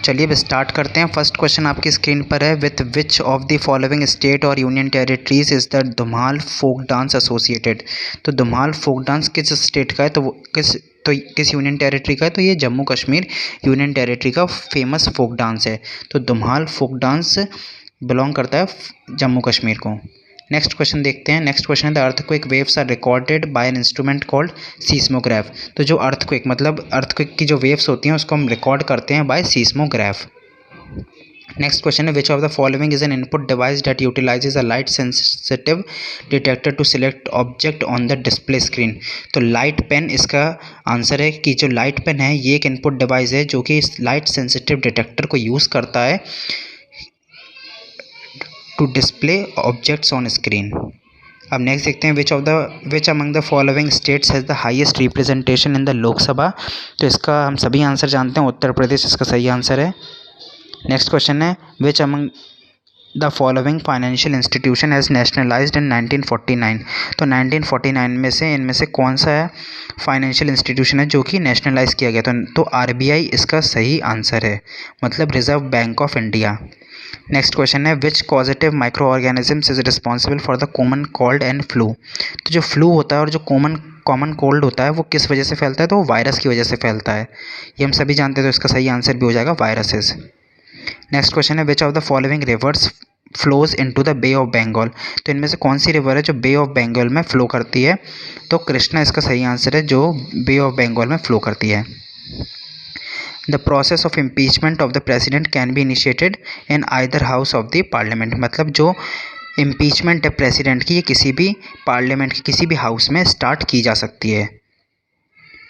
चलिए अब स्टार्ट करते हैं। फर्स्ट क्वेश्चन आपकी स्क्रीन पर है, with which of the following state और union territories is the Dhumal folk dance associated. तो धुमाल फोक डांस किस स्टेट का है, तो वो किस यूनियन टेरिटरी का है, तो ये जम्मू कश्मीर यूनियन टेरिटरी का फेमस फोक डांस है। तो धुमाल फोक डांस बिलोंग करता है जम्मू कश्मीर को। नेक्स्ट क्वेश्चन देखते हैं। नेक्स्ट क्वेश्चन है, the earthquake waves are recorded by an instrument called seismograph. तो जो अर्थक्वेक मतलब अर्थक्वेक की जो वेव्स होती हैं उसको हम रिकॉर्ड करते हैं बाय सीस्मोग्राफ। नेक्स्ट क्वेश्चन है, which of the following is an input device that utilizes a light sensitive detector to select object on the display screen. तो लाइट पेन इसका आंसर है कि जो लाइट पेन है ये एक इनपुट डिवाइस है जो कि इस लाइट सेंसिटिव डिटेक्टर को यूज़ करता है to display objects on screen. अब नेक्स्ट देखते हैं, which among the following states has the highest representation in the Lok Sabha. तो इसका हम सभी आंसर जानते हैं, उत्तर प्रदेश इसका सही आंसर है। नेक्स्ट क्वेश्चन है, which among the following financial institution has nationalised in 1949। तो 1949 में से इनमें से कौन सा है फाइनेंशियल इंस्टीट्यूशन है जो कि नेशनलाइज किया गया। तो आरबीआई इसका सही आंसर है, मतलब reserve bank of India. Next question है, which causative micro organisms is responsible for the common cold and flu. तो जो फ्लू होता है और जो कॉमन कोल्ड होता है वो किस वजह से फैलता है, तो वो वायरस की वजह से फैलता है, ये हम सभी जानते हैं। तो इसका सही आंसर भी हो जाएगा वायरसेस। नेक्स्ट क्वेश्चन है, which of the following rivers flows into the bay of Bengal. तो इनमें से कौन सी रिवर है जो बे ऑफ बंगाल में फ्लो करती है, तो कृष्णा इसका सही आंसर है जो बे ऑफ बंगाल में फ्लो करती है। The process of impeachment of the president can be initiated in either house of the parliament. मतलब जो इम्पीचमेंट है प्रेसिडेंट की ये किसी भी पार्लियामेंट के किसी भी हाउस में स्टार्ट की जा सकती है।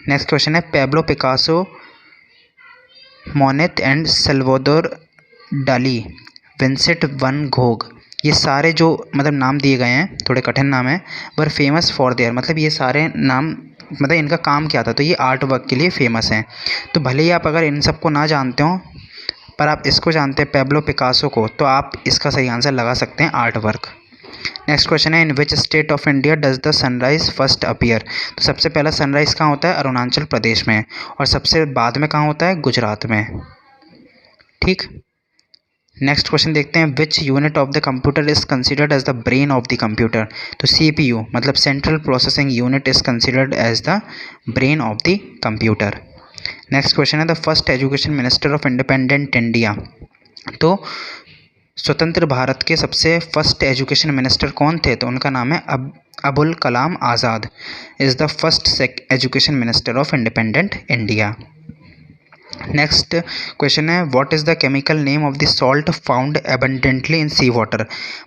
नेक्स्ट क्वेश्चन है, Pablo Picasso, Monet and Salvador Dali, Vincent van Gogh, ये सारे जो मतलब नाम दिए गए हैं थोड़े कठिन नाम हैं, वर फेमस फॉर देयर, मतलब ये सारे नाम मतलब इनका काम क्या था, तो ये आर्ट वर्क के लिए फेमस हैं। तो भले ही आप अगर इन सबको ना जानते हो पर आप इसको जानते हैं पैब्लो पिकासो को, तो आप इसका सही आंसर लगा सकते हैं आर्ट वर्क। नेक्स्ट क्वेश्चन है, in which state of India does the sunrise first appear. तो सबसे पहला सनराइज कहाँ होता है, अरुणाचल प्रदेश में, और सबसे बाद में कहाँ होता है, गुजरात में। ठीक। नेक्स्ट क्वेश्चन देखते हैं, which unit of the computer is considered as the brain of the computer. तो सीपीयू मतलब central processing unit is considered as the brain of the computer. Next question है, the first education minister of independent India. तो स्वतंत्र भारत के सबसे first education minister कौन थे, तो उनका नाम है Abul Kalam Azad is the first education minister of independent India. Next question है, what is the chemical name of the salt found abundantly in sea water.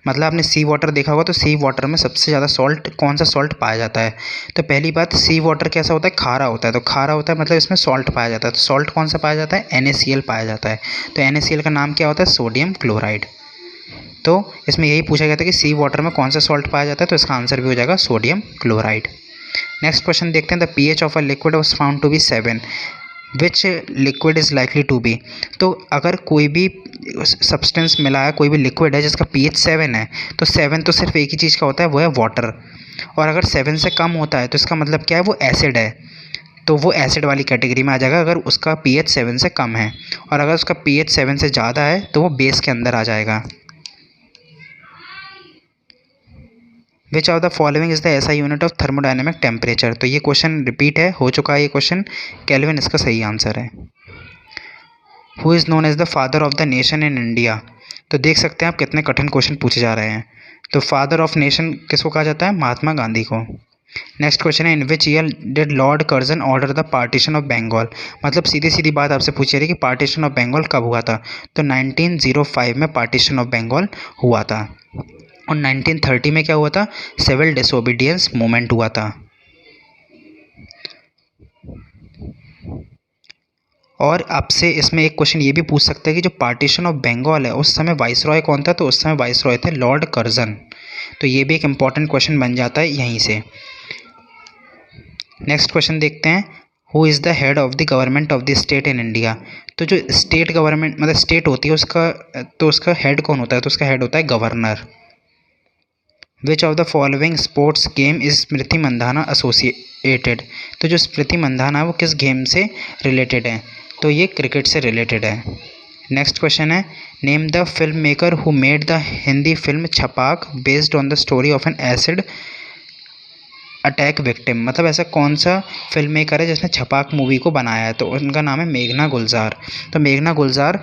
मतलब आपने सी वाटर देखा होगा, तो सी वाटर में सबसे ज़्यादा सॉल्ट कौन सा सॉल्ट पाया जाता है। तो पहली बात, सी वाटर कैसा होता है, खारा होता है, तो खारा होता है मतलब इसमें सॉल्ट पाया जाता है। तो सॉल्ट कौन सा पाया जाता है, NaCl पाया जाता है। तो NaCl का नाम क्या होता है, सोडियम क्लोराइड। तो इसमें यही पूछा गया था कि सी वाटर में कौन सा सॉल्ट पाया जाता है, तो इसका आंसर भी हो जाएगा सोडियम क्लोराइड। नेक्स्ट क्वेश्चन देखते हैं, the pH of a liquid was found to be 7, which liquid is likely to be. तो अगर कोई भी सब्सटेंस मिला है, कोई भी लिक्विड है जिसका pH 7 है, तो 7 तो सिर्फ एक ही चीज़ का होता है, वो है वाटर। और अगर 7 से कम होता है तो इसका मतलब क्या है, वो एसिड है, तो वो एसिड वाली कैटेगरी में आ जाएगा अगर उसका pH 7 से कम है। और अगर उसका pH 7 से ज़्यादा है तो वो बेस के अंदर आ जाएगा। विच of the following is the SI unit of thermodynamic temperature. तो ये क्वेश्चन रिपीट है, हो चुका है ये क्वेश्चन, केल्विन इसका सही आंसर है। Who is known as the father of the nation in India. तो देख सकते हैं आप कितने कठिन क्वेश्चन पूछे जा रहे हैं। तो फादर ऑफ नेशन किसको कहा जाता है, महात्मा गांधी को। नेक्स्ट क्वेश्चन है, in which year did Lord Curzon order the partition of Bengal. मतलब सीधी सीधी बात आपसे पूछी जा रही है कि पार्टीशन ऑफ बंगाल कब हुआ था। तो 1905 में पार्टीशन ऑफ बंगाल हुआ था। और 1930 में क्या हुआ था, सिविल डिसोबीडियंस मूवमेंट हुआ था। और आपसे इसमें एक क्वेश्चन ये भी पूछ सकते हैं कि जो पार्टीशन ऑफ बंगाल है उस समय वाइसरॉय कौन था, तो उस समय वाइसरॉय थे लॉर्ड कर्जन। तो ये भी एक इम्पॉर्टेंट क्वेश्चन बन जाता है यहीं से। नेक्स्ट क्वेश्चन देखते हैं, who is the head of the government of the state in India. तो जो स्टेट गवर्नमेंट मतलब स्टेट होती है उसका हेड कौन होता है, तो उसका हेड होता है governor. Which of the following sports game is Smriti Mandhana associated. तो जो स्मृति मंधाना है वो किस गेम से रिलेटेड है, तो ये क्रिकेट से रिलेटेड है। नेक्स्ट क्वेश्चन है, name the film maker who made the Hindi film Chhapaak based on the story of N acid attack victim. मतलब ऐसा कौन सा फिल्म मेकर है जिसने छपाक मूवी को बनाया है, तो उनका नाम है मेघना गुलजार। तो मेघना गुलजार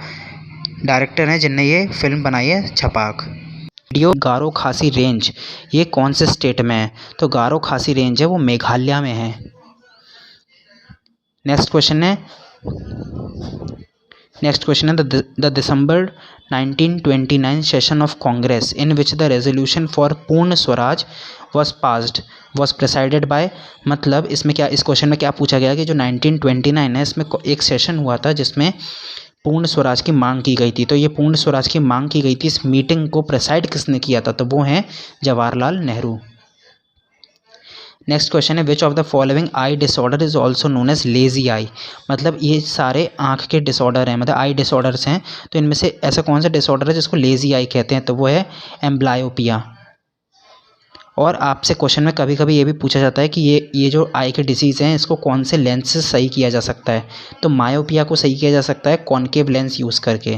डायरेक्टर हैं जिनने ये फिल्म बनाई है छपाक। वीडियो गारो खासी रेंज ये कौन से स्टेट में है, तो गारो खासी रेंज है वो मेघालय में है। नेक्स्ट क्वेश्चन है the December 1929 session of Congress in which the resolution for Purna Swaraj was passed was presided by. मतलब इसमें क्या, इस क्वेश्चन में क्या पूछा गया कि जो 1929 है इसमें एक सेशन हुआ था जिसमें पूर्ण स्वराज की मांग की गई थी। तो ये पूर्ण स्वराज की मांग की गई थी, इस मीटिंग को प्रेसाइड किसने किया था, तो वो हैं जवाहरलाल नेहरू। नेक्स्ट क्वेश्चन है, which of the following eye disorder is also known as lazy eye. मतलब ये सारे आँख के डिसऑर्डर हैं, मतलब आई डिसऑर्डर्स हैं, तो इनमें से ऐसा कौन सा डिसऑर्डर है जिसको लेजी आई कहते हैं, तो वो है एम्ब्लायोपिया। और आपसे क्वेश्चन में कभी कभी ये भी पूछा जाता है कि ये जो आई के डिसीज़ हैं इसको कौन से लेंस से सही किया जा सकता है, तो मायोपिया को सही किया जा सकता है कॉनकेव लेंस यूज़ करके,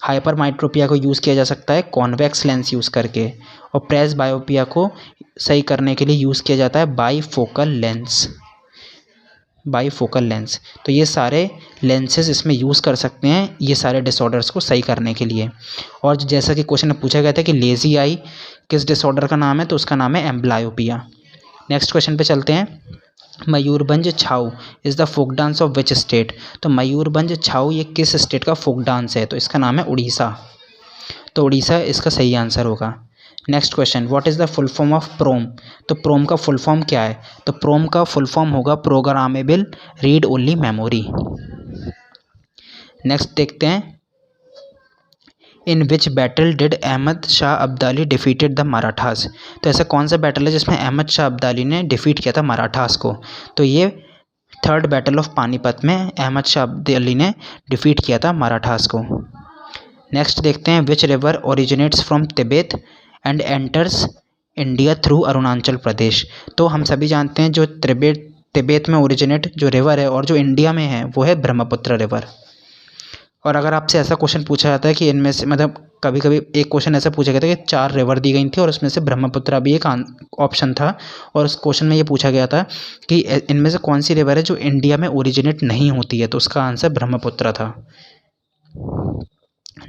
हाइपरमाइट्रोपिया को यूज़ किया जा सकता है कॉन्वेक्स लेंस यूज़ करके, और प्रेस बायोपिया को सही करने के लिए यूज़ किया जाता है बाईफोकल लेंस। तो ये सारे लेंसेज इसमें यूज़ कर सकते हैं ये सारे डिसऑर्डर्स को सही करने के लिए। और जैसा कि क्वेश्चन में पूछा गया था कि लेजी आई किस डिसऑर्डर का नाम है, तो उसका नाम है एम्ब्लायोपिया। नेक्स्ट क्वेश्चन पे चलते हैं, Mayurbhanj Chhau is the folk dance of which state. तो मयूरभंज छाऊ ये किस स्टेट का फोक डांस है, तो इसका नाम है उड़ीसा। तो उड़ीसा इसका सही आंसर होगा। Next question, what is the full form of PROM. तो प्रोम का फुल फॉर्म क्या है, तो प्रोम का फुल फॉर्म होगा programmable read only memory. Next देखते हैं, in which battle did Ahmad Shah Abdali defeated the Marathas. तो ऐसा कौन सा बैटल है जिसमें अहमद शाह अब्दाली ने डिफीट किया था मराठास को, तो ये थर्ड बैटल ऑफ पानीपत में अहमद शाह अब्दाली ने डिफीट किया था मराठास को। नेक्स्ट देखते हैं, which river originates from Tibet and enters India through Arunachal Pradesh. तो हम सभी जानते हैं जो तिब्बत में ओरिजिनेट जो रिवर है और जो इंडिया में है वो है ब्रह्मपुत्र रिवर। और अगर आपसे ऐसा क्वेश्चन पूछा जाता है कि इनमें से, मतलब कभी कभी एक क्वेश्चन ऐसा पूछा गया था कि 4 रिवर दी गई थी और उसमें से ब्रह्मपुत्र भी एक ऑप्शन था, और उस क्वेश्चन में ये पूछा गया था कि इनमें से कौन सी रिवर है जो इंडिया में ओरिजिनेट नहीं होती है, तो उसका आंसर ब्रह्मपुत्र था।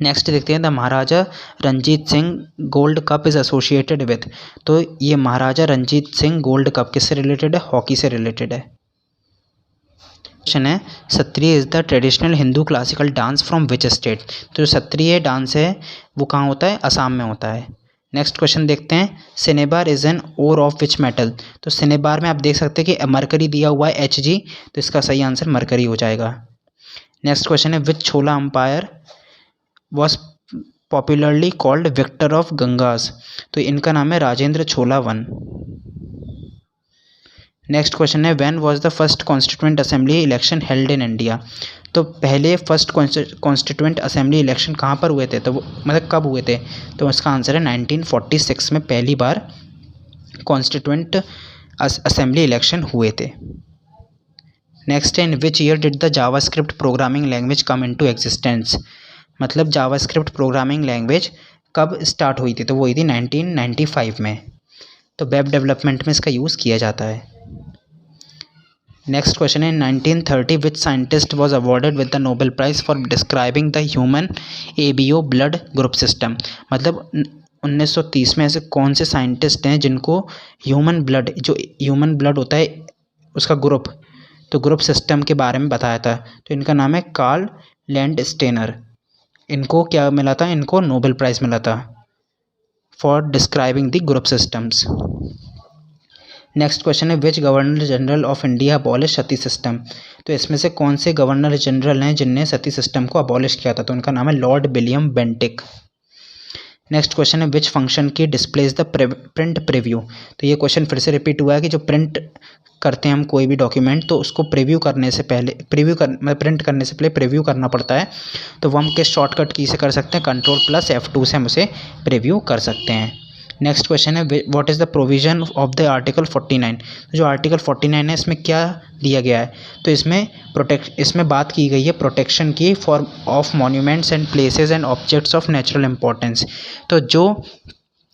नेक्स्ट देखते हैं, the Maharaja Ranjit Singh gold cup is associated with. तो ये महाराजा रंजीत सिंह गोल्ड कप किससे रिलेटेड है, हॉकी से रिलेटेड है। क्वेश्चन है, Sattriya is the traditional Hindu classical dance from which state. तो जो सत्रिय डांस है वो कहाँ होता है, असम में होता है। नेक्स्ट क्वेश्चन देखते हैं, cinnabar is an ore of which metal. तो सिनेबार में आप देख सकते हैं कि मरकरी दिया हुआ है Hg, तो इसका सही आंसर मरकरी हो जाएगा। नेक्स्ट क्वेश्चन है, which Chola empire was popularly called victor of Gangas. तो इनका नाम है Rajendra Chola one. Next question है, when was the first constituent assembly election held in India. तो पहले फर्स्ट कॉन्स्टिट्यूएंट असेंबली इलेक्शन कहाँ पर हुए थे, तो वो मतलब कब हुए थे, तो इसका आंसर है 1946 में पहली बार कॉन्स्टिट्यूएंट असेंबली इलेक्शन हुए थे। नेक्स्ट है, in which year did the JavaScript programming language come into existence. मतलब जावास्क्रिप्ट प्रोग्रामिंग लैंग्वेज कब स्टार्ट हुई थी, तो वो हुई थी 1995 में। तो वेब डेवलपमेंट में इसका यूज़ किया जाता है। नेक्स्ट क्वेश्चन है, 1930 which scientist was awarded with the Nobel prize for describing the human ABO blood group system. मतलब 1930 में ऐसे कौन से साइंटिस्ट हैं जिनको ह्यूमन ब्लड, जो ह्यूमन ब्लड होता है उसका ग्रुप, तो ग्रुप सिस्टम के बारे में बताया था। तो इनका नाम है कार्ल लैंडस्टेनर। इनको क्या मिला था, इनको नोबेल प्राइज़ मिला था for describing the group systems. Next question है, which governor general of India abolish sati system. तो इसमें से कौन से गवर्नर जनरल हैं जिनने सती सिस्टम को अबॉलिश किया था, तो उनका नाम है Lord William Bentinck. Next question है, विच फंक्शन की डिस्प्लेज द प्रिंट प्रीव्यू। तो ये क्वेश्चन फिर से रिपीट हुआ है कि जो प्रिंट करते हैं हम कोई भी डॉक्यूमेंट, तो उसको प्रीव्यू करने से पहले प्रिंट करने से पहले प्रीव्यू करना पड़ता है। तो वो हम किस शॉर्टकट की से कर सकते हैं, Ctrl+F2 से हम उसे प्रीव्यू कर सकते हैं। नेक्स्ट क्वेश्चन है what is the provision of the article 49। जो आर्टिकल 49 है इसमें क्या दिया गया है, तो इसमें बात की गई है प्रोटेक्शन की for of monuments and places and objects of natural importance. तो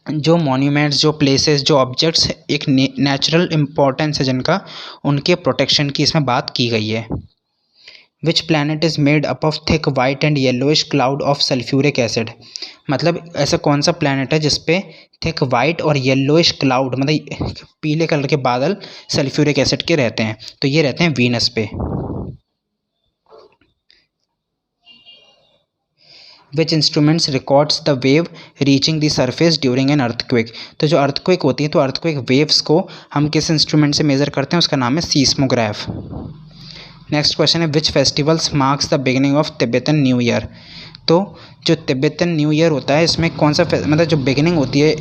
जो मॉन्यूमेंट्स, जो प्लेसेस, जो ऑब्जेक्ट्स एक नेचुरल इंपॉर्टेंस है जिनका, उनके प्रोटेक्शन की इसमें बात की गई है। Which planet is made up of thick white and yellowish cloud of sulphuric acid. मतलब ऐसा कौन सा प्लैनेट है जिसपे थिक वाइट और येलोइश क्लाउड मतलब पीले कलर के बादल सल्फ्यूरिक एसिड के रहते हैं, तो ये रहते हैं वीनस पे। Which instruments records the wave reaching the surface during an earthquake. तो जो अर्थक्वेक होती है तो अर्थक्वेक वेव्स को हम किस इंस्ट्रूमेंट से मेज़र करते हैं, उसका नाम है सीस्मोग्राफ। नेक्स्ट क्वेश्चन है which festivals marks the beginning of Tibetan new year. तो जो तिब्बतन न्यू ईयर होता है इसमें कौन सा मतलब जो बिगिनिंग होती है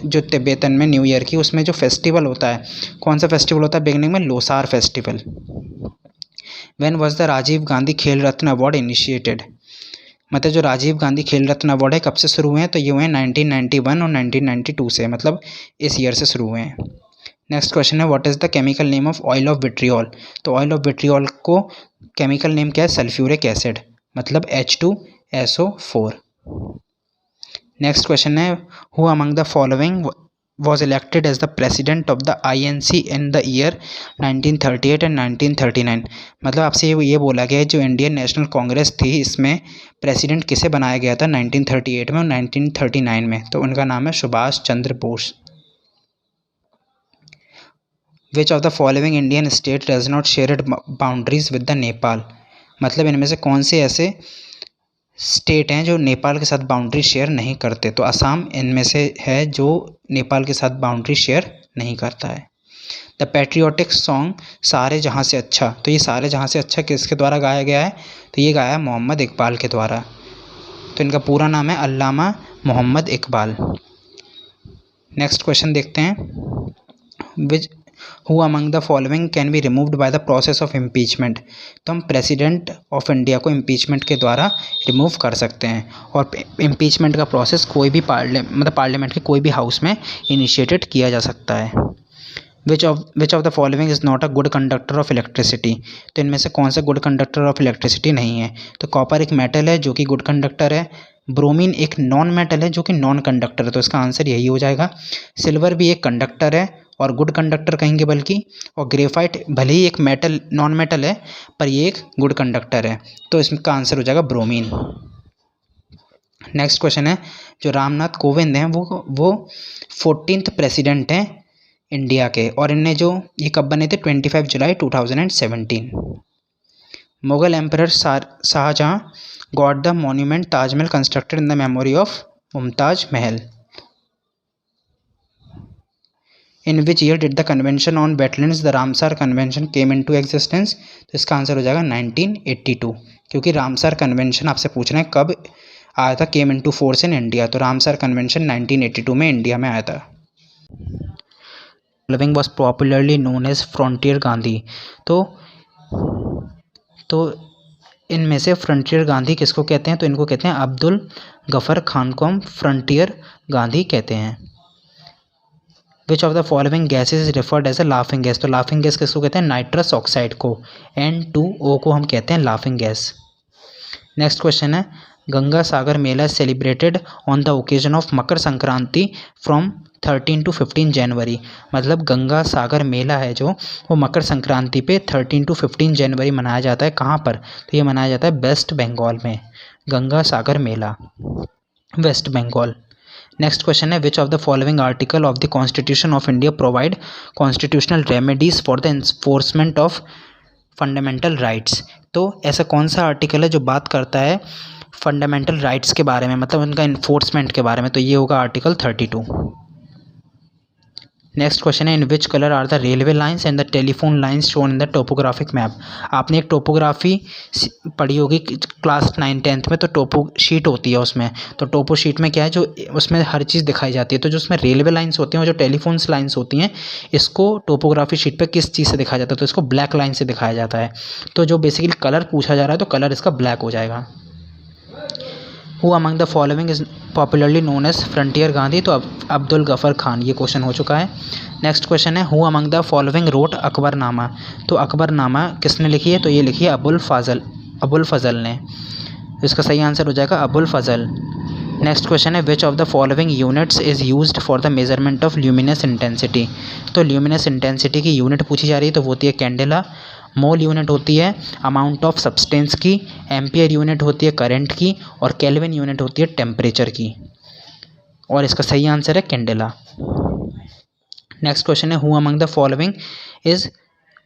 जो तिब्बतन में न्यू ईयर की, उसमें जो फेस्टिवल होता है, कौन सा फेस्टिवल होता है बिगिनिंग में, Losar festival. When was the Rajiv Gandhi Khel Ratna award initiated. मतलब जो राजीव गांधी खेल रत्न अवार्ड है कब से शुरू हुए हैं, तो ये हुए हैं 1991 और 1992 से, मतलब इस ईयर से शुरू हुए हैं। नेक्स्ट क्वेश्चन है what is the chemical name of oil of vitriol. तो ऑयल ऑफ विट्रियोल को केमिकल नेम क्या है, सल्फ्यूरिक एसिड, मतलब H2SO4। नेक्स्ट क्वेश्चन है who among the following was elected as the president of the INC in the year 1938 and 1939। मतलब आपसे ये बोला गया है जो इंडियन नेशनल कांग्रेस थी इसमें प्रेसिडेंट किसे बनाया गया था 1938 में और 1939 में, तो उनका नाम है Subhash Chandra Bose. Which of the following Indian state does not share boundaries with the Nepal. मतलब इनमें से कौन से ऐसे स्टेट हैं जो नेपाल के साथ बाउंड्री शेयर नहीं करते, तो असम इनमें से है जो नेपाल के साथ बाउंड्री शेयर नहीं करता है। द पैट्रियोटिक सॉन्ग सारे जहाँ से अच्छा, तो ये सारे जहाँ से अच्छा किसके द्वारा गाया गया है, तो ये गाया मोहम्मद इकबाल के द्वारा। तो इनका पूरा नाम है अल्लामा मोहम्मद इकबाल। नेक्स्ट क्वेश्चन देखते हैं which who among the following can be removed by the process of impeachment. तो हम प्रेसिडेंट ऑफ इंडिया को इम्पीचमेंट के द्वारा रिमूव कर सकते हैं, और इम्पीचमेंट का प्रोसेस कोई भी पार्लियामेंट के कोई भी हाउस में इनिशिएटेड किया जा सकता है। Which of the following is not a good conductor of electricity. तो इनमें से कौन सा गुड कंडक्टर ऑफ इलेक्ट्रिसिटी नहीं है, तो कॉपर एक मेटल है जो कि गुड कंडक्टर है, ब्रोमीन एक नॉन मेटल है जो कि नॉन कंडक्टर है, तो इसका आंसर यही हो जाएगा। सिल्वर भी एक कंडक्टर है और गुड कंडक्टर कहेंगे बल्कि, और ग्रेफाइट भले ही एक मेटल नॉन मेटल है पर ये एक गुड कंडक्टर है, तो इसका आंसर हो जाएगा ब्रोमीन। नेक्स्ट क्वेश्चन है जो रामनाथ कोविंद हैं वो 14th प्रेसिडेंट हैं इंडिया के, और इनने जो ये कब बने थे 25 जुलाई 2017। Mughal emperor Shah Jahan got the monument Taj Mahal constructed in the memory of Mumtaz Mahal. In which year did the convention on wetlands the Ramsar convention came into existence. तो इसका आंसर हो जाएगा 1982, क्योंकि रामसार कन्वेंशन आपसे पूछ रहे हैं कब आया था, came into force in India, तो रामसार कन्वेंशन 1982 में इंडिया में आया था। Following was popularly known as frontier Gandhi. तो इनमें से फ्रंटियर गांधी किसको कहते हैं, तो इनको कहते हैं अब्दुल गफर खान को हम फ्रंटियर गांधी कहते हैं। Which of the following gases is referred as a laughing gas. तो लाफिंग गैस किसको कहते हैं, नाइट्रस ऑक्साइड को, N2O को हम कहते हैं लाफिंग गैस। नेक्स्ट क्वेश्चन है Ganga Sagar Mela celebrated on the occasion of Makar Sankranti from 13 to 15 January. मतलब गंगा सागर मेला है जो वो मकर संक्रांति पे 13 to 15 जनवरी मनाया जाता है। कहाँ पर, तो ये मनाया जाता है वेस्ट बंगाल में, गंगा सागर मेला वेस्ट बंगाल। नेक्स्ट क्वेश्चन है which of the following article of the constitution of India provide constitutional remedies for the enforcement of fundamental rights. तो ऐसा कौन सा आर्टिकल है जो बात करता है फंडामेंटल राइट्स के बारे में, मतलब उनका इन्फोर्समेंट के बारे में, तो ये होगा आर्टिकल 32। नेक्स्ट क्वेश्चन है in which colour are the railway lines and the telephone lines shown in the topographic map. आपने एक टोपोग्राफी पढ़ी होगी क्लास 9-10 में, तो टोपो शीट होती है उसमें, तो टोपो शीट में क्या है जो उसमें हर चीज़ दिखाई जाती है, तो जो उसमें रेलवे लाइन्स होती हैं और जो टेलीफोन लाइन्स होती हैं इसको टोपोग्राफी शीट पर किस चीज़ से दिखाया जाता है, तो इसको ब्लैक लाइन से दिखाया जाता है। तो जो बेसिकली कलर पूछा जा रहा है तो कलर इसका ब्लैक हो जाएगा। Who among the following is popularly known as frontier Gandhi, तो अब्दुल गफर खान, ये क्वेश्चन हो चुका है। नेक्स्ट क्वेश्चन है who among the following wrote Akbarnama, तो अकबरनामा किसने लिखी है, तो ये लिखी है अबुल फजल ने। इसका सही आंसर हो जाएगा अबुल फजल। नेक्स्ट क्वेश्चन है which of the following units is used for the measurement of luminous intensity, तो ल्यूमिनस इंटेंसिटी की यूनिट पूछी जा रही है तो वो होती है कैंडेला, मोल यूनिट होती है अमाउंट ऑफ सब्सटेंस की, एम्पियर यूनिट होती है करंट की, और केल्विन यूनिट होती है टेम्परेचर की, और इसका सही आंसर है कैंडेला। नेक्स्ट क्वेश्चन है who among the following is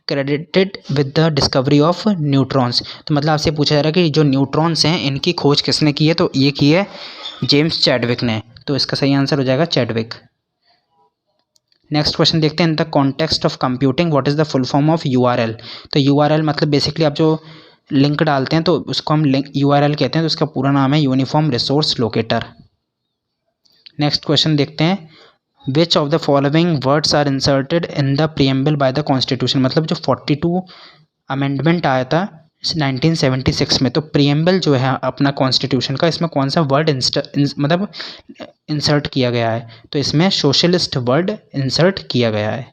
credited with the discovery of neutrons, तो मतलब आपसे पूछा जा रहा है कि जो न्यूट्रॉन्स हैं इनकी खोज किसने की है, तो ये की है जेम्स चैडविक ने, तो इसका सही आंसर हो जाएगा चैडविक। नेक्स्ट क्वेश्चन देखते हैं इन the context of computing what is the full form of URL, तो यूआरएल मतलब बेसिकली आप जो लिंक डालते हैं तो उसको हम लिंक यूआरएल कहते हैं, तो उसका पूरा नाम है uniform resource locator. Next question देखते हैं which of the following words are inserted in the preamble by the constitution, मतलब जो 42 अमेंडमेंट आया था 1976 में, तो प्रीएम्बल जो है अपना कॉन्स्टिट्यूशन का, इसमें कौन सा वर्ड मतलब इंसर्ट किया गया है, तो इसमें सोशलिस्ट वर्ड इंसर्ट किया गया है।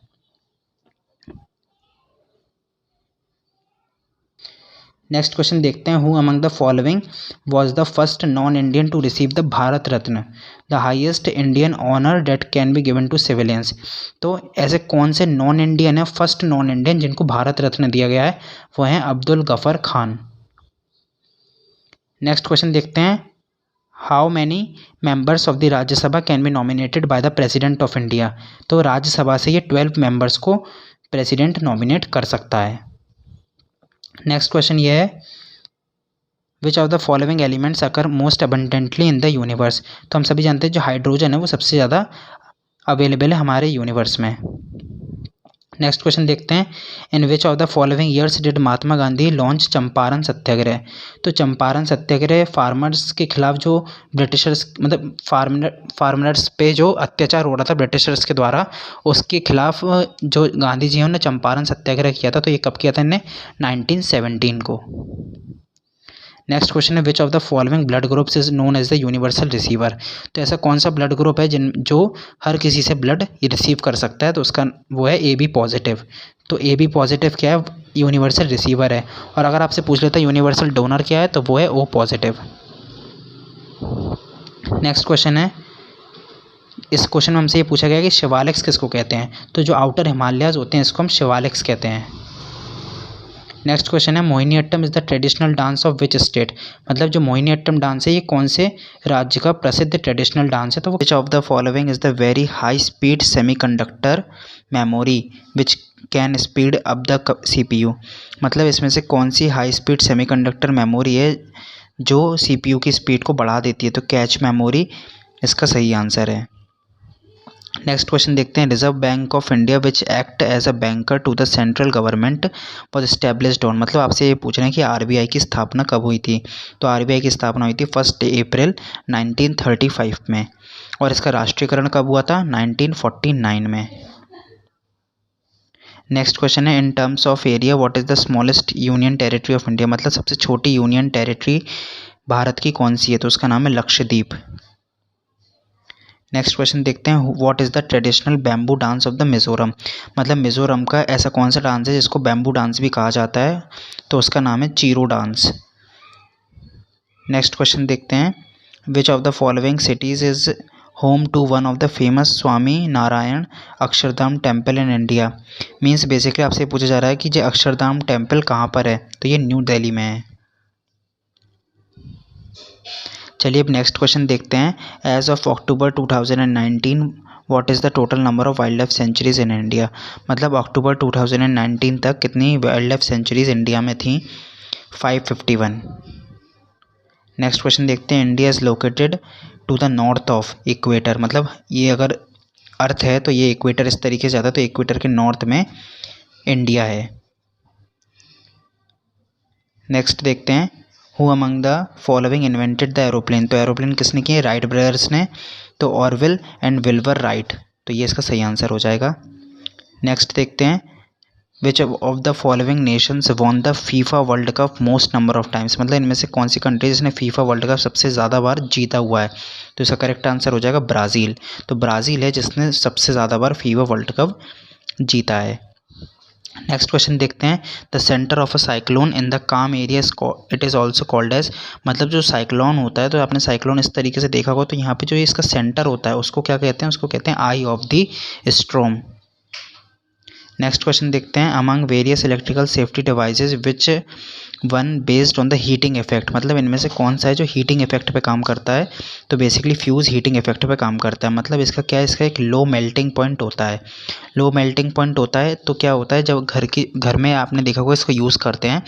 नेक्स्ट क्वेश्चन देखते हैं who among the following was the first non Indian to receive the Bharat Ratna, the highest Indian honour that can be given to civilians, तो ऐसे कौन से नॉन इंडियन है फर्स्ट नॉन इंडियन जिनको भारत रत्न दिया गया है, वो हैं अब्दुल गफर खान। नेक्स्ट क्वेश्चन देखते हैं how many members of the Rajya Sabha can be nominated by the president of India, तो राज्यसभा से ये 12 मेंबर्स को प्रेसिडेंट नॉमिनेट कर सकता है। नेक्स्ट क्वेश्चन ये है which of the following elements occur most abundantly in the universe, तो हम सभी जानते हैं जो हाइड्रोजन है वो सबसे ज़्यादा अवेलेबल है हमारे यूनिवर्स में। नेक्स्ट क्वेश्चन देखते हैं in which of the following years did Mahatma Gandhi launch Champaran Satyagraha, तो चंपारण सत्याग्रह फार्मर्स के खिलाफ जो ब्रिटिशर्स मतलब फार्मर्स पे जो अत्याचार हो रहा था ब्रिटिशर्स के द्वारा, उसके खिलाफ जो गांधी जी हैं उन्होंने चंपारण सत्याग्रह किया था, तो ये कब किया था इन्हें 1917 को। नेक्स्ट क्वेश्चन है which of the following blood groups is known as the universal receiver, तो ऐसा कौन सा ब्लड ग्रुप है जो हर किसी से ब्लड रिसीव कर सकता है, तो उसका वो है AB पॉजिटिव, तो AB पॉजिटिव क्या है यूनिवर्सल रिसीवर है, और अगर आपसे पूछ लेता है यूनिवर्सल डोनर क्या है तो वो है O पॉजिटिव। नेक्स्ट क्वेश्चन है इस क्वेश्चन में हमसे ये पूछा गया कि शिवालिक्स किसको कहते हैं, तो जो आउटर हिमालयाज होते हैं इसको हम शिवालिक्स कहते हैं। नेक्स्ट क्वेश्चन है Mohiniyattam is the traditional dance of which state, मतलब जो मोहिनीअट्टम डांस है ये कौन से राज्य का प्रसिद्ध ट्रेडिशनल डांस है, तो वो विच of the following is the very high speed semiconductor memory which can speed up the CPU, मतलब इसमें से कौन सी हाई स्पीड सेमीकंडक्टर मेमोरी है जो CPU की स्पीड को बढ़ा देती है, तो कैच मेमोरी इसका सही आंसर है। नेक्स्ट क्वेश्चन देखते हैं reserve bank of India which act as a banker to the central government was established on, मतलब आपसे ये पूछ रहे हैं कि RBI की स्थापना कब हुई थी, तो RBI की स्थापना हुई थी 1 अप्रैल 1935 में, और इसका राष्ट्रीयकरण कब हुआ था 1949 में। नेक्स्ट क्वेश्चन है in terms of area what is the smallest union territory of India, मतलब सबसे छोटी यूनियन टेरिटरी भारत की कौन सी है, तो उसका नाम है लक्षद्वीप। नेक्स्ट क्वेश्चन देखते हैं what is the traditional bamboo dance of the Mizoram, मतलब मिज़ोरम का ऐसा कौन सा डांस है जिसको बैम्बू डांस भी कहा जाता है, तो उसका नाम है चीरो डांस। नेक्स्ट क्वेश्चन देखते हैं which of the following cities is home to one of the famous Swami Narayan Akshardham temple in India, means basically आपसे पूछा जा रहा है कि जो अक्षरधाम टेम्पल कहाँ पर है, तो ये न्यू दिल्ली में है। चलिए अब नेक्स्ट क्वेश्चन देखते हैं as of October 2019 what is the total number of wildlife sanctuaries in India, मतलब अक्टूबर 2019 तक कितनी वाइल्ड लाइफ सेंचुरीज़ इंडिया में थी 551। नेक्स्ट क्वेश्चन देखते हैं India is located to the north of equator, मतलब ये अगर अर्थ है तो ये इक्वेटर इस तरीके से जाता है, तो इक्वेटर के नॉर्थ में इंडिया है। नेक्स्ट देखते हैं who among the following invented the aeroplane, तो एरोप्लेन किसने किए राइट ब्रदर्स ने, तो ऑरविल एंड विल्बर राइट, तो ये इसका सही आंसर हो जाएगा। नेक्स्ट देखते हैं which of the following Nations won the FIFA world cup most number of times, मतलब इनमें से कौन सी कंट्री जिसने फीफा वर्ल्ड कप सबसे ज़्यादा बार जीता हुआ है। तो इसका करेक्ट आंसर हो जाएगा ब्राज़ील। तो ब्राज़ील है जिसने सबसे ज़्यादा बार फीफा वर्ल्ड कप जीता है। नेक्स्ट क्वेश्चन देखते हैं। The centre of a cyclone in the calm area it is also called as, मतलब जो साइक्लोन होता है, तो आपने साइक्लोन इस तरीके से देखा होगा, तो यहाँ पे जो इसका सेंटर होता है उसको क्या कहते हैं, उसको कहते हैं eye of the storm. Next question देखते हैं। Among various electrical safety devices which one based on the heating effect, मतलब इनमें से कौन सा है जो हीटिंग इफेक्ट पे काम करता है। तो बेसिकली फ्यूज़ हीटिंग इफेक्ट पे काम करता है। मतलब इसका क्या है, इसका एक लो मेल्टिंग पॉइंट होता है। लो मेल्टिंग पॉइंट होता है तो क्या होता है, जब घर में आपने देखा होगा इसको यूज़ करते हैं,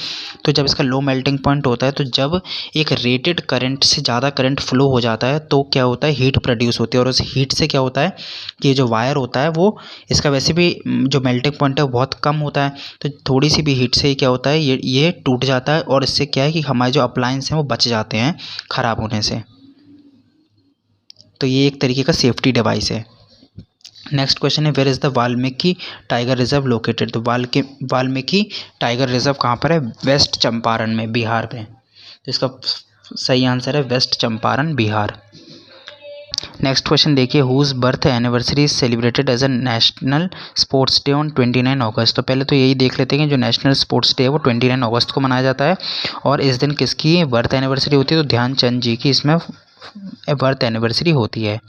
तो जब इसका लो मेल्टिंग पॉइंट होता है तो जब एक रेटेड करंट से ज़्यादा करंट फ्लो हो जाता है तो क्या होता है, हीट प्रोड्यूस होती है। और उस हीट से क्या होता है कि जो वायर होता है वो, इसका वैसे भी जो मेल्टिंग पॉइंट है वो बहुत कम होता है, तो थोड़ी सी भी हीट से क्या होता है, ये टूट जाता है। और इससे क्या है कि हमारे जो अप्लायंस हैं वो बच जाते हैं ख़राब होने से। तो ये एक तरीके का सेफ्टी डिवाइस है। नेक्स्ट क्वेश्चन है, where is the Valmiki tiger reserve located. तो वाल्मीकि टाइगर रिजर्व कहाँ पर है, वेस्ट चंपारण में, बिहार में। तो इसका सही आंसर है west Champaran, Bihar. Next question देखिए, whose birth anniversary is celebrated as a national sports day on 29 August. तो पहले तो यही देख लेते हैं कि जो नेशनल स्पोर्ट्स डे है वो 29 अगस्त को मनाया जाता है। और इस दिन किसकी बर्थ एनिवर्सरी होती है, तो ध्यानचंद जी की इसमें बर्थ एनिवर्सरी होती है।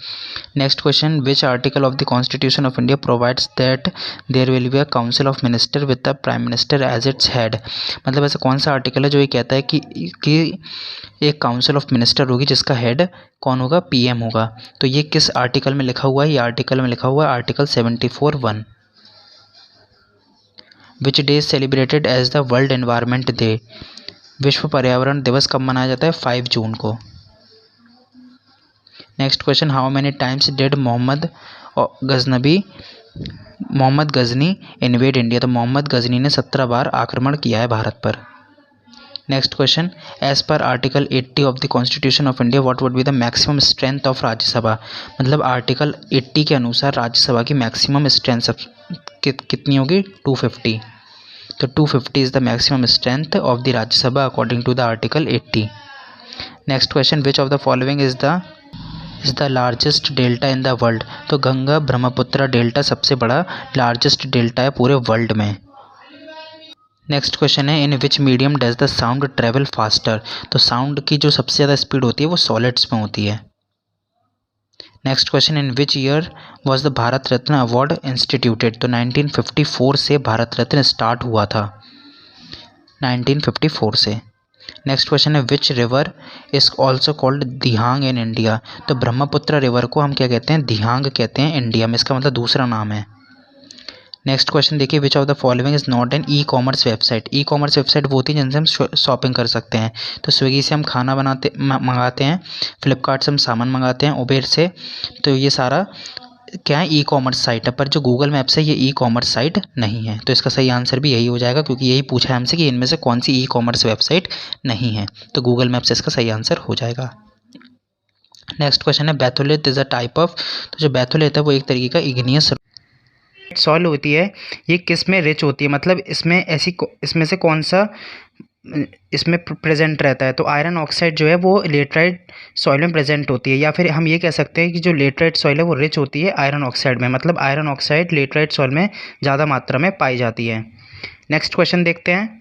Next question, which article of the constitution of India provides that there will be a council of minister with the prime minister as its head. मतलब ऐसा कौन सा आर्टिकल है जो ये कहता है कि एक काउंसिल ऑफ मिनिस्टर होगी जिसका हेड कौन होगा, पीएम होगा। तो ये किस आर्टिकल में लिखा हुआ है, ये आर्टिकल में लिखा हुआ है article 74(1). Which day celebrated as the world environment day. विश्व पर्यावरण दिवस कब मनाया जाता है, 5 जून को। Next question, how many times did Mohammad Ghazni invaded India. तो मोहम्मद गजनी ने 17 बार आक्रमण किया है भारत पर। Next question, as per article 80 of the constitution of India what would be the maximum strength of Rajya Sabha. मतलब आर्टिकल 80 के अनुसार राज्यसभा की मैक्सिमम स्ट्रेंथ कितनी होगी, 250। तो 250 is the maximum strength of the Rajya Sabha according to the article 80। Next question, which of the following is the largest delta in the world. तो Ganga Brahmaputra delta सबसे बड़ा लार्जेस्ट डेल्टा है पूरे वर्ल्ड में। नेक्स्ट क्वेश्चन है, in which medium does the sound travel faster. तो sound की जो सबसे ज़्यादा स्पीड होती है वो सॉलिड्स में होती है। Next question, in which year was the Bharat Ratna award instituted. तो 1954 से भारत रत्न स्टार्ट हुआ था, 1954 से। नेक्स्ट क्वेश्चन है, which river is also called Dihang in India. तो ब्रह्मपुत्र रिवर को हम क्या कहते हैं, दिहांग कहते हैं इंडिया में, इसका मतलब दूसरा नाम है। नेक्स्ट क्वेश्चन देखिए, which of the following is not an e commerce website. E commerce website वो होती है जिनसे हम शॉपिंग कर सकते हैं। तो स्विगी से हम खाना मंगाते हैं, फ्लिपकार्ट से हम सामान मंगाते हैं, उबेर से। तो ये सारा क्या है, ई कॉमर्स साइट है। पर जो गूगल मैप्स है ये ई कॉमर्स साइट नहीं है। तो इसका सही आंसर भी यही हो जाएगा, क्योंकि यही पूछा है हमसे कि इनमें से कौन सी ई कॉमर्स वेबसाइट नहीं है। तो गूगल मैप्स इसका सही आंसर हो जाएगा। नेक्स्ट क्वेश्चन है, batholith is a type of. तो जो बैथोलिथ है वो एक तरीके का इग्नियस सॉइल होती है। ये किस में रिच होती है, मतलब इसमें से कौन सा इसमें प्रेजेंट रहता है। तो आयरन ऑक्साइड जो है वो लेटराइट सॉइल में प्रेजेंट होती है, या फिर हम ये कह सकते हैं कि जो लेटराइट सॉइल है वो रिच होती है आयरन ऑक्साइड में। मतलब आयरन ऑक्साइड लेटराइट सॉइल में ज़्यादा मात्रा में पाई जाती है। नेक्स्ट क्वेश्चन देखते हैं।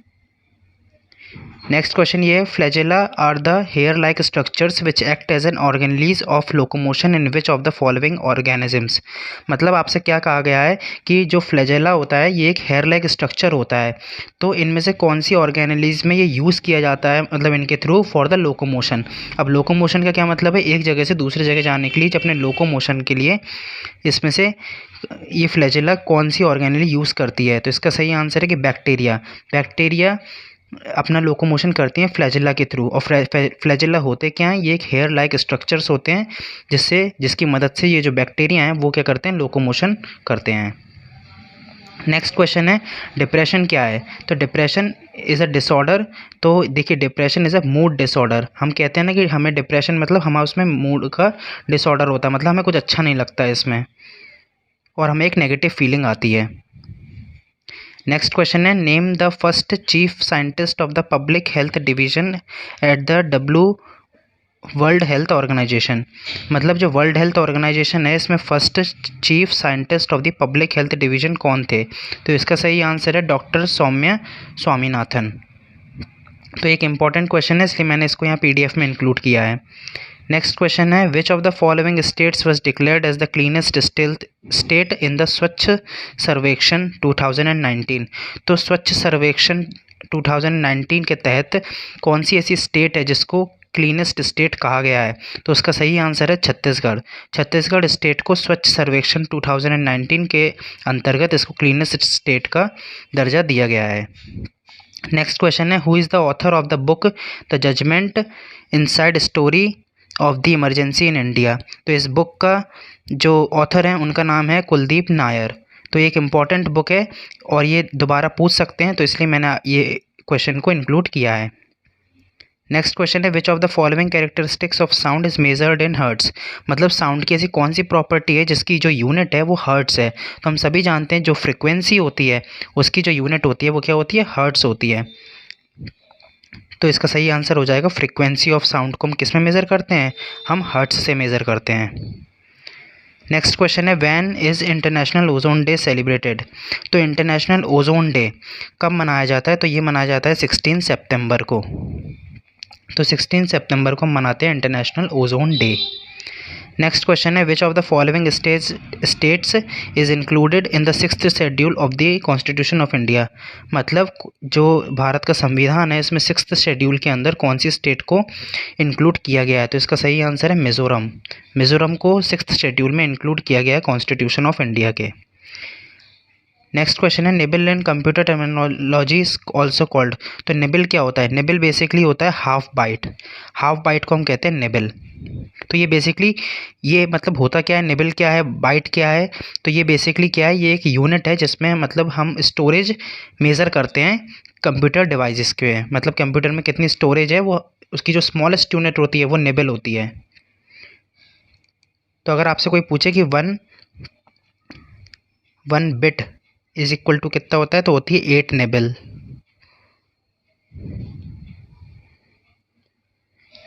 नेक्स्ट क्वेश्चन ये, flagella are the hair like structures which act as an organelles of locomotion in which of the following organisms. मतलब आपसे क्या कहा गया है कि जो फ्लैजेला होता है ये एक हेयर लाइक स्ट्रक्चर होता है, तो इनमें से कौन सी ऑर्गेनलीज में ये यूज़ किया जाता है, मतलब इनके थ्रू फॉर द लोकोमोशन। अब लोकोमोशन का क्या मतलब है, एक जगह से दूसरी जगह जाने के लिए, अपने लोकोमोशन के लिए इसमें से ये फ्लैजेला कौन सी ऑर्गेनली यूज़ करती है। तो इसका सही आंसर है कि बैक्टीरिया अपना लोकोमोशन करती हैं फ्लैजेला के थ्रू। और फ्लैजेला होते क्या हैं, ये एक हेयर लाइक स्ट्रक्चर्स होते हैं जिसकी मदद से ये जो बैक्टीरिया हैं वो क्या करते हैं, लोकोमोशन करते हैं। नेक्स्ट क्वेश्चन है, डिप्रेशन क्या है। तो डिप्रेशन इज़ अ डिसऑर्डर। तो देखिए, depression is a mood disorder. हम कहते हैं ना कि हमें डिप्रेशन मतलब हमारा उसमें मूड का डिसऑर्डर होता है, मतलब हमें कुछ अच्छा नहीं लगता है इसमें और हमें एक नेगेटिव फीलिंग आती है। नेक्स्ट क्वेश्चन है name the first chief scientist of the public health division at the world health organisation. मतलब जो वर्ल्ड हेल्थ ऑर्गेनाइजेशन है इसमें first chief scientist of the public health division कौन थे? तो इसका सही आंसर है डॉक्टर सौम्या स्वामीनाथन। तो एक इम्पॉर्टेंट क्वेश्चन है इसलिए मैंने इसको यहाँ PDF में इंक्लूड किया है। नेक्स्ट क्वेश्चन है which of the following states was declared as the cleanest state in the Swachh Survekshan 2019। तो स्वच्छ सर्वेक्षण 2019 के तहत कौन सी ऐसी स्टेट है जिसको क्लीनेस्ट स्टेट कहा गया है? तो उसका सही आंसर है छत्तीसगढ़। छत्तीसगढ़ स्टेट को स्वच्छ सर्वेक्षण 2019 के अंतर्गत इसको क्लीनेस्ट स्टेट का दर्जा दिया गया है। नेक्स्ट क्वेश्चन है who is the author of the book the judgement inside story of the emergency in India. तो इस बुक का जो ऑथर हैं उनका नाम है कुलदीप नायर। तो एक इम्पॉर्टेंट बुक है और ये दोबारा पूछ सकते हैं तो इसलिए मैंने ये क्वेश्चन को इंक्लूड किया है। नेक्स्ट क्वेश्चन है which of the following characteristics of sound is measured in hertz. मतलब साउंड की ऐसी कौन सी प्रॉपर्टी है जिसकी जो यूनिट है वो हर्ट्स है? तो हम सभी जानते हैं जो फ्रिक्वेंसी होती है उसकी जो यूनिट होती है वो क्या होती है? हर्ट्स होती है। तो इसका सही आंसर हो जाएगा फ्रिक्वेंसी ऑफ साउंड को हम किस में मेज़र करते हैं? हम हर्ट्स से मेज़र करते हैं। नेक्स्ट क्वेश्चन है when is international ozone day celebrated. तो इंटरनेशनल ओजोन डे कब मनाया जाता है? तो ये मनाया जाता है 16 सितंबर को। तो 16 सितंबर को हम मनाते हैं international ozone day. Next question है which of the following states is included in the 6th schedule of the constitution of India. मतलब जो भारत का संविधान है इसमें 6th शेड्यूल के अंदर कौन सी स्टेट को इंक्लूड किया गया है? तो इसका सही आंसर है मिज़ोरम। मिज़ोरम को 6th शेड्यूल में इंक्लूड किया गया है कॉन्स्टिट्यूशन ऑफ इंडिया के। नेक्स्ट क्वेश्चन है nibble in computer terminology is also called. तो निबल क्या होता है? निबल बेसिकली होता है हाफ बाइट। हाफ बाइट को हम कहते हैं निबल। तो ये बेसिकली ये मतलब होता क्या है? निबल क्या है? बाइट क्या है? तो ये बेसिकली क्या है? ये एक यूनिट है जिसमें मतलब हम स्टोरेज मेज़र करते हैं कंप्यूटर डिवाइसेस के। मतलब कंप्यूटर में कितनी स्टोरेज है वो उसकी जो स्मॉलेस्ट यूनिट होती है वो निबल होती है। तो अगर आपसे कोई पूछे कि one bit is equal to कितना होता है तो होती है 8 निबल।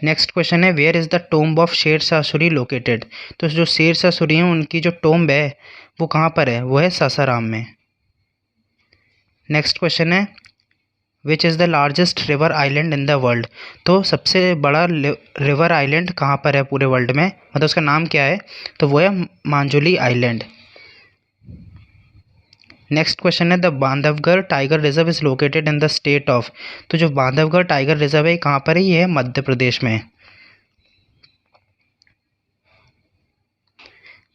नेक्स्ट क्वेश्चन है where is the tomb of Sher Shah Suri located. तो जो शेरशाह सूरी हैं उनकी जो टोम्ब है वो कहाँ पर है? वो है सासाराम में। नेक्स्ट क्वेश्चन है which is the largest river island in the world. तो सबसे बड़ा रिवर आइलैंड कहाँ पर है पूरे वर्ल्ड में? मतलब उसका नाम क्या है? तो वो है मांजुली आइलैंड। नेक्स्ट क्वेश्चन है the Bandhavgarh tiger reserve is located in the state of. तो जो बांधवगढ़ टाइगर रिजर्व है कहाँ पर है? ये है मध्य प्रदेश में।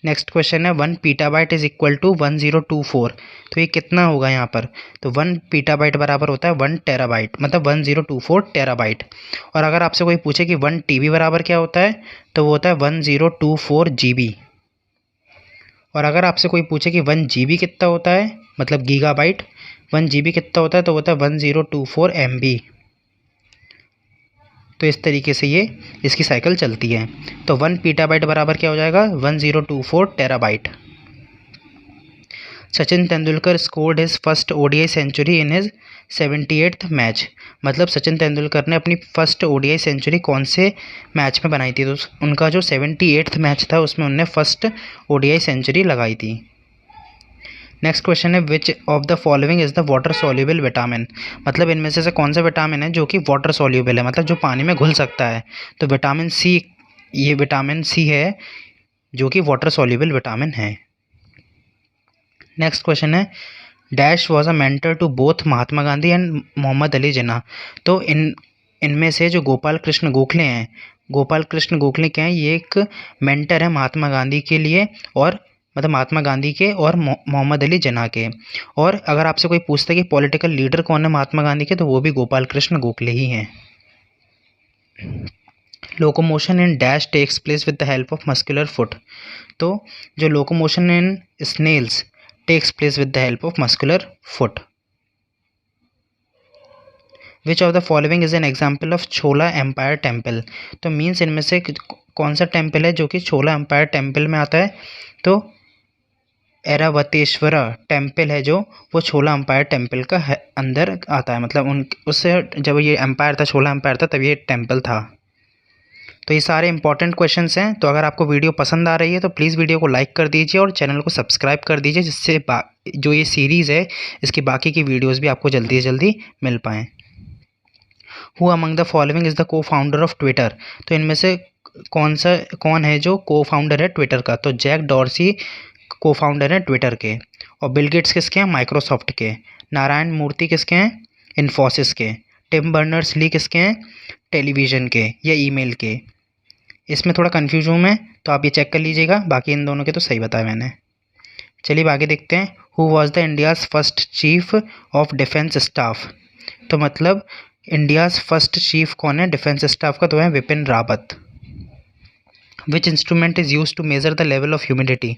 नेक्स्ट क्वेश्चन है 1 पीटाबाइट इज इक्वल टू 1024। तो ये कितना होगा यहाँ पर? तो 1 पीटाबाइट बराबर होता है 1 टेराबाइट। मतलब 1024 टेराबाइट। और अगर आपसे कोई पूछे कि 1 TB बराबर क्या होता है तो वो होता है 1024 GB। और अगर आपसे कोई पूछे कि 1 GB कितना होता है मतलब गीगाबाइट 1 GB कितना होता है तो होता है 1024 MB। तो इस तरीके से ये इसकी साइकिल चलती है। तो 1 पीटाबाइट बराबर क्या हो जाएगा? 1024 terabyte. Sachin Tendulkar scored his first ODI century in his 78th match. मतलब सचिन तेंदुलकर ने अपनी फर्स्ट ODI सेंचुरी कौन से मैच में बनाई थी? तो उनका जो 78th मैच था उसमें उनने फर्स्ट ODI सेंचुरी लगाई थी। नेक्स्ट क्वेश्चन है which of the following is the water soluble vitamin. मतलब इनमें से कौन सा विटामिन है जो कि वाटर सॉल्यूबल है मतलब जो पानी में घुल सकता है? तो विटामिन सी, ये विटामिन सी है जो कि वाटर सॉल्यूबल विटामिन है। नेक्स्ट क्वेश्चन है dash was a mentor to both Mahatma Gandhi and Mohammad Ali Jinnah. तो इनमें से जो गोपाल कृष्ण गोखले हैं, गोपाल कृष्ण गोखले क्या हैं? ये एक मेंटर है महात्मा गांधी के लिए और मतलब महात्मा गांधी के और मोहम्मद अली जिन्ना के। और अगर आपसे कोई पूछता है कि पॉलिटिकल लीडर कौन है महात्मा गांधी के तो वो भी गोपाल कृष्ण गोखले ही हैं। Locomotion in dash takes place with the help of muscular foot. तो जो locomotion in snails takes place with the help of muscular foot. Which of the following is an example of Chola empire temple. तो means इनमें से कौन सा temple है जो कि छोला एम्पायर टेम्पल में आता है? तो ऐरावतेश्वरा टेम्पल है जो, वो छोला एम्पायर टेम्पल का अंदर आता है। मतलब उन उससे जब ये एम्पायर था, छोला एम्पायर था, तब ये टेम्पल था। तो ये सारे इंपॉर्टेंट क्वेश्चंस हैं। तो अगर आपको वीडियो पसंद आ रही है तो प्लीज़ वीडियो को लाइक कर दीजिए और चैनल को सब्सक्राइब कर दीजिए, जिससे जो ये सीरीज़ है इसकी बाकी की वीडियोज़ भी आपको जल्दी से जल्दी मिल पाएँ। Who among the following is the को फाउंडर ऑफ ट्विटर। तो इनमें से कौन है जो को फाउंडर है ट्विटर का? तो जैक डॉर्सी को फाउंडर है ट्विटर के। और बिल गेट्स किसके हैं? माइक्रोसॉफ्ट के। नारायण मूर्ति किसके हैं? इन्फोसिस के। टिम बर्नर्स ली किसके हैं? टेलीविज़न के या ईमेल के। इसमें थोड़ा कन्फ्यूज हूँ मैं, तो आप ये चेक कर लीजिएगा। बाकी इन दोनों के तो सही बताया मैंने। चलिए आगे देखते हैं। Who was the India's first chief of defence staff. तो मतलब इंडियाज़ फर्स्ट चीफ कौन है डिफेंस स्टाफ का? तो है Vipin Rawat. Which instrument is use to measure the level of humidity.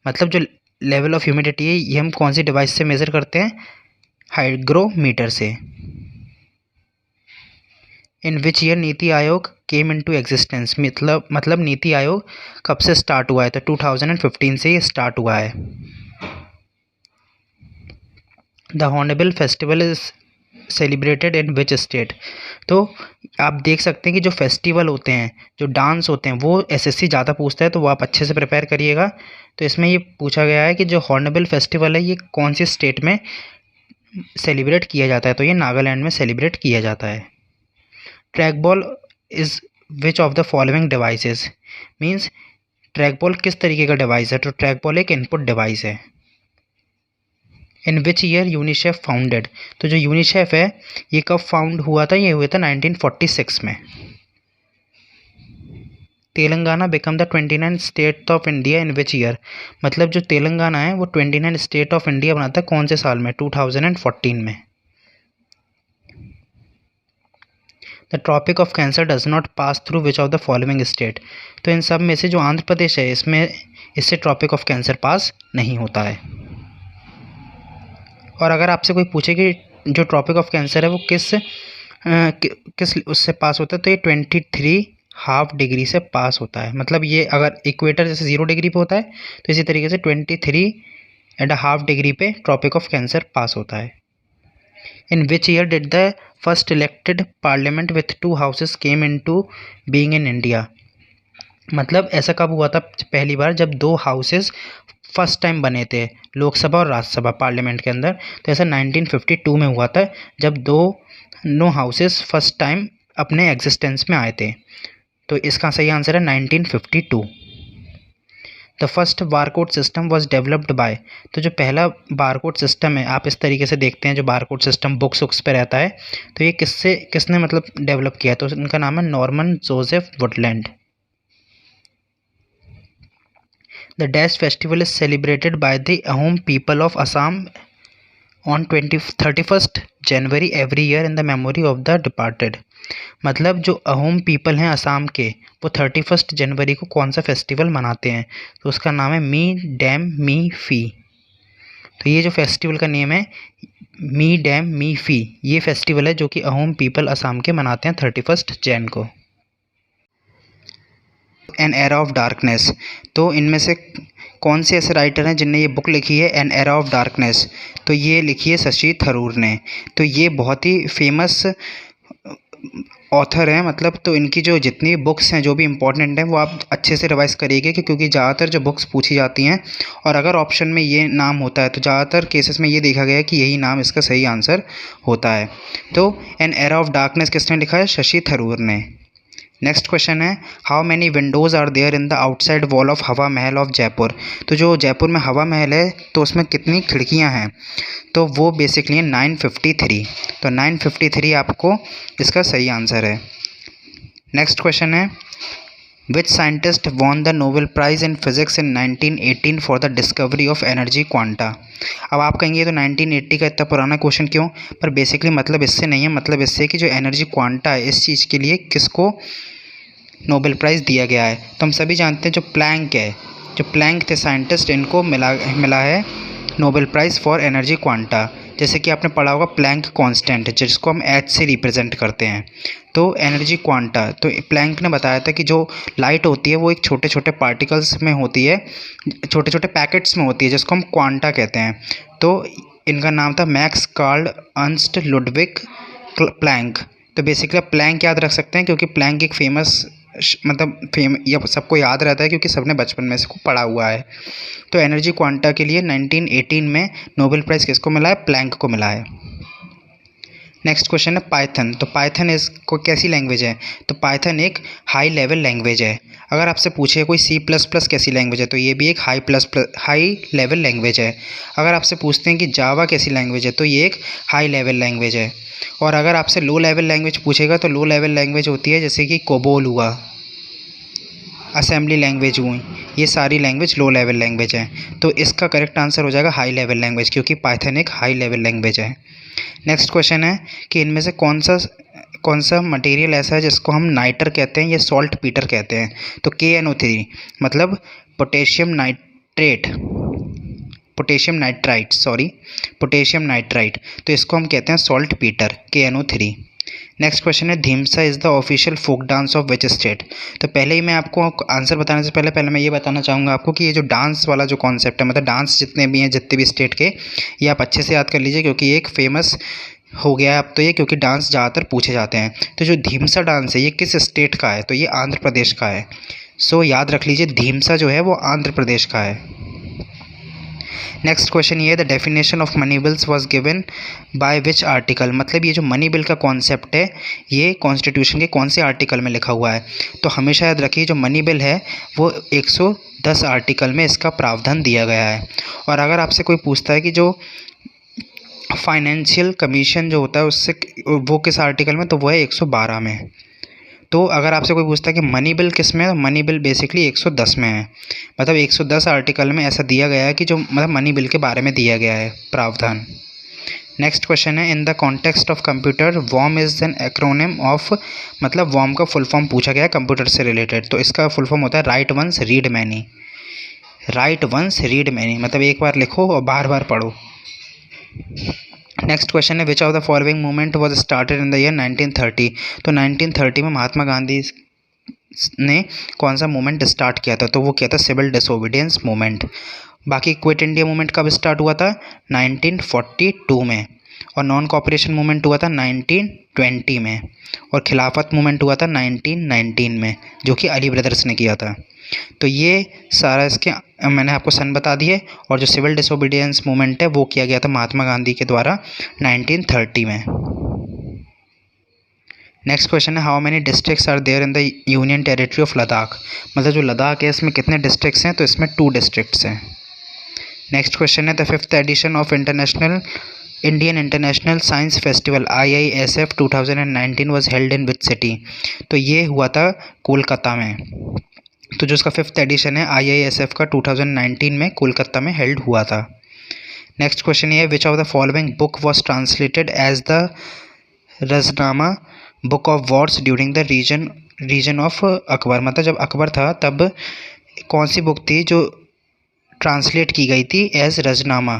मतलब जो लेवल ऑफ ह्यूमिडिटी है ये हम कौन सी डिवाइस से मेज़र करते हैं? हाइग्रोमीटर से। इन which year NITI Aayog came into existence. मतलब नीति आयोग कब से स्टार्ट हुआ है? तो 2015 से ये स्टार्ट हुआ है। The hornbill festival is celebrated in which state. तो आप देख सकते हैं कि जो फेस्टिवल होते हैं, जो डांस होते हैं, वो एसएससी ज़्यादा पूछता है, तो वो आप अच्छे से प्रिपेयर करिएगा। तो इसमें ये पूछा गया है कि जो हॉर्नबिल फेस्टिवल है ये कौन सी स्टेट में सेलिब्रेट किया जाता है? तो ये नागालैंड में सेलिब्रेट किया जाता है। Track ball is which of the following devices. Means track ball किस तरीके का डिवाइस है? तो ट्रैक बॉल एक इनपुट डिवाइस है। In which year UNICEF founded. तो जो यूनिसेफ है ये कब फाउंड हुआ था? ये हुआ था 1946 में। Telangana become the 29 state of India in which year. मतलब जो तेलंगाना है वो 29 स्टेट ऑफ इंडिया बनाता है कौन से साल में? 2014 में। The tropic of cancer does not pass through which of the following state. तो इन सब में से जो आंध्र प्रदेश है इससे ट्रॉपिक ऑफ कैंसर पास नहीं होता है। और अगर आपसे कोई पूछे कि जो ट्रॉपिक ऑफ कैंसर है वो किस उससे पास होता है, तो ये 23.5 डिग्री से पास होता है। मतलब ये अगर इक्वेटर जैसे 0 डिग्री पे होता है तो इसी तरीके से 23.5 डिग्री पे ट्रॉपिक ऑफ कैंसर पास होता है। In which year did the first elected parliament with 2 houses came into being in India. मतलब ऐसा कब हुआ था पहली बार जब 2 हाउसेस फर्स्ट टाइम बने थे, लोकसभा और राज्यसभा पार्लियामेंट के अंदर? तो ऐसा 1952 में हुआ था जब 2 हाउसेस फर्स्ट टाइम अपने एग्जिस्टेंस में आए थे। तो इसका सही आंसर है 1952। The first barcode system was developed by. तो जो पहला बारकोड सिस्टम है आप इस तरीके से देखते हैं, जो बारकोड सिस्टम बुक्स पे रहता है, तो ये किसने मतलब डेवलप किया? तो इनका नाम है Norman Joseph Woodland. The Dash festival is celebrated by the Ahom people of Assam on 31st January every year in the memory of the departed। मतलब जो अहोम पीपल हैं असम के वो 31 जनवरी को कौन सा फेस्टिवल मनाते हैं? तो उसका नाम है मी डैम मी फी। तो ये जो फेस्टिवल का नेम है मी डैम मी फी, ये फेस्टिवल है जो कि अहोम पीपल असम के मनाते हैं 31 जैन को। An era of darkness. तो इनमें से कौन से ऐसे राइटर हैं जिनने ये बुक लिखी है एन एरा ऑफ डार्कनेस? तो ये लिखी है शशि थरूर ने। तो ये बहुत ही फेमस ऑथर हैं। मतलब तो इनकी जो जितनी बुक्स हैं जो भी इम्पोर्टेंट हैं वो आप अच्छे से रिवाइज़ करिएगा, क्योंकि ज़्यादातर जो बुक्स पूछी जाती हैं और अगर ऑप्शन में ये नाम होता है तो ज़्यादातर केसेस में ये देखा गया है कि यही नाम इसका सही आंसर होता है। तो एन एरा ऑफ डार्कनेस किसने लिखा है? शशि थरूर ने। नेक्स्ट क्वेश्चन है how many windows are there in the outside wall of Hawa Mahal of Jaipur. तो जो जयपुर में हवा महल है तो उसमें कितनी खिड़कियां हैं? तो वो बेसिकली है 953। तो 953 आपको इसका सही आंसर है। नेक्स्ट क्वेश्चन है which scientist won the Nobel prize in physics in 1918 for the discovery of energy quanta. अब आप कहेंगे तो 1980 का इतना पुराना क्वेश्चन क्यों? पर बेसिकली मतलब इससे नहीं है, मतलब इससे कि जो एनर्जी क्वांटा है इस चीज़ के लिए किसको नोबेल प्राइज़ दिया गया है। तो हम सभी जानते हैं जो प्लैंक थे साइंटिस्ट, इनको मिला है Nobel prize for energy quanta. जैसे कि आपने पढ़ा होगा प्लैंक कांस्टेंट, जिसको हम H से रिप्रेजेंट करते हैं। तो एनर्जी क्वांटा, तो प्लैंक ने बताया था कि जो लाइट होती है वो एक छोटे छोटे पार्टिकल्स में होती है, छोटे छोटे पैकेट्स में होती है, जिसको हम क्वांटा कहते हैं। तो इनका नाम था Max Karl Ernst Ludwig Planck. तो बेसिकली आप प्लैंक याद रख सकते हैं क्योंकि प्लैंक एक फेमस ये सबको याद रहता है क्योंकि सबने बचपन में इसको पढ़ा हुआ है। तो एनर्जी क्वांटा के लिए 1918 में नोबेल प्राइज़ किसको मिला है? प्लैंक को मिला है। नेक्स्ट क्वेश्चन है पाइथन। तो पाइथन को कैसी लैंग्वेज है? तो पाइथन एक हाई लेवल लैंग्वेज है। अगर आपसे पूछे कोई C++ कैसी लैंग्वेज है, तो ये भी एक हाई लेवल लैंग्वेज है। अगर आपसे पूछते हैं कि जावा कैसी लैंग्वेज है, तो ये एक हाई लेवल लैंग्वेज है। और अगर आपसे लो लेवल लैंग्वेज पूछेगा तो लो लेवल लैंग्वेज होती है जैसे कि कोबोल हुआ, असेंबली लैंग्वेज हुई, ये सारी लैंग्वेज लो लेवल लैंग्वेज है। तो इसका करेक्ट आंसर हो जाएगा हाई लेवल लैंग्वेज, क्योंकि पाइथन एक हाई लेवल लैंग्वेज है। नेक्स्ट क्वेश्चन है कि इनमें से कौन सा मटेरियल ऐसा है जिसको हम नाइटर कहते हैं या सॉल्ट पीटर कहते हैं? तो KNO3 मतलब पोटेशियम नाइट्राइट, तो इसको हम कहते हैं salt Peter, KNO3। Next question है Dhimsa is the official folk dance of which state? तो पहले ही मैं आपको आंसर बताने से पहले मैं ये बताना चाहूँगा आपको कि ये जो डांस वाला जो कॉन्सेप्ट है, मतलब डांस जितने भी हैं जितने भी स्टेट के, ये आप अच्छे से याद कर लीजिए क्योंकि ये एक फेमस हो गया है अब तो ये, क्योंकि डांस ज़्यादातर पूछे जाते हैं। तो जो धीमसा डांस है ये किस स्टेट का है? तो ये आंध्र प्रदेश का है। सो याद रख लीजिए धीमसा जो है वो आंध्र प्रदेश का है। नेक्स्ट क्वेश्चन ये है the definition of money bills was given by which article? मतलब ये जो मनी बिल का कॉन्सेप्ट है ये कॉन्स्टिट्यूशन के कौन से आर्टिकल में लिखा हुआ है? तो हमेशा याद रखिए जो मनी बिल है वो 110 आर्टिकल में इसका प्रावधान दिया गया है। और अगर आपसे कोई पूछता है कि जो फाइनेंशियल कमीशन जो होता है उससे वो किस आर्टिकल में, तो वो है 112 में। तो अगर आपसे कोई पूछता है कि मनी बिल किस में है, तो मनी बिल बेसिकली 110 में है। मतलब 110 आर्टिकल में ऐसा दिया गया है कि जो मतलब मनी बिल के बारे में दिया गया है प्रावधान। नेक्स्ट क्वेश्चन है in the context of computer worm is an acronym of, मतलब वॉर्म का फुल फॉर्म पूछा गया है कंप्यूटर से रिलेटेड, तो इसका फुल फॉर्म होता है राइट वंस रीड मैनी। मतलब एक बार लिखो और बार बार पढ़ो। नेक्स्ट क्वेश्चन है which of the following movement was started in the year 1930? तो 1930 में महात्मा गांधी ने कौन सा मूवमेंट स्टार्ट किया था? तो वो किया था सिविल डिसोबीडियंस मूवमेंट। बाकी क्विट इंडिया मूवमेंट कब स्टार्ट हुआ था? 1942 में। और नॉन कॉपरेशन मूवमेंट हुआ था 1920 में। और खिलाफत मूवमेंट हुआ था 1919 में, जो कि अली ब्रदर्स ने किया था। तो ये सारा इसके मैंने आपको सन बता दिए। और जो सिविल डिसोबीडियंस मूवमेंट है वो किया गया था महात्मा गांधी के द्वारा 1930 में। नेक्स्ट क्वेश्चन है how many districts are there in the union territory of Ladakh? मतलब जो लद्दाख है इसमें कितने डिस्ट्रिक्ट्स हैं? तो इसमें 2 डिस्ट्रिक्ट्स हैं। नेक्स्ट क्वेश्चन है the 5th edition of Indian international science festival IISF 2019 was held in which city? तो ये हुआ था कोलकाता में। तो जो इसका 5th एडिशन है IISF का 2019 में कोलकाता में हेल्ड हुआ था। नेक्स्ट क्वेश्चन ये है which of the following book was translated as the Razmnama book of wars during the reign of Akbar? मतलब जब अकबर था तब कौन सी बुक थी जो ट्रांसलेट की गई थी एज रजनामा?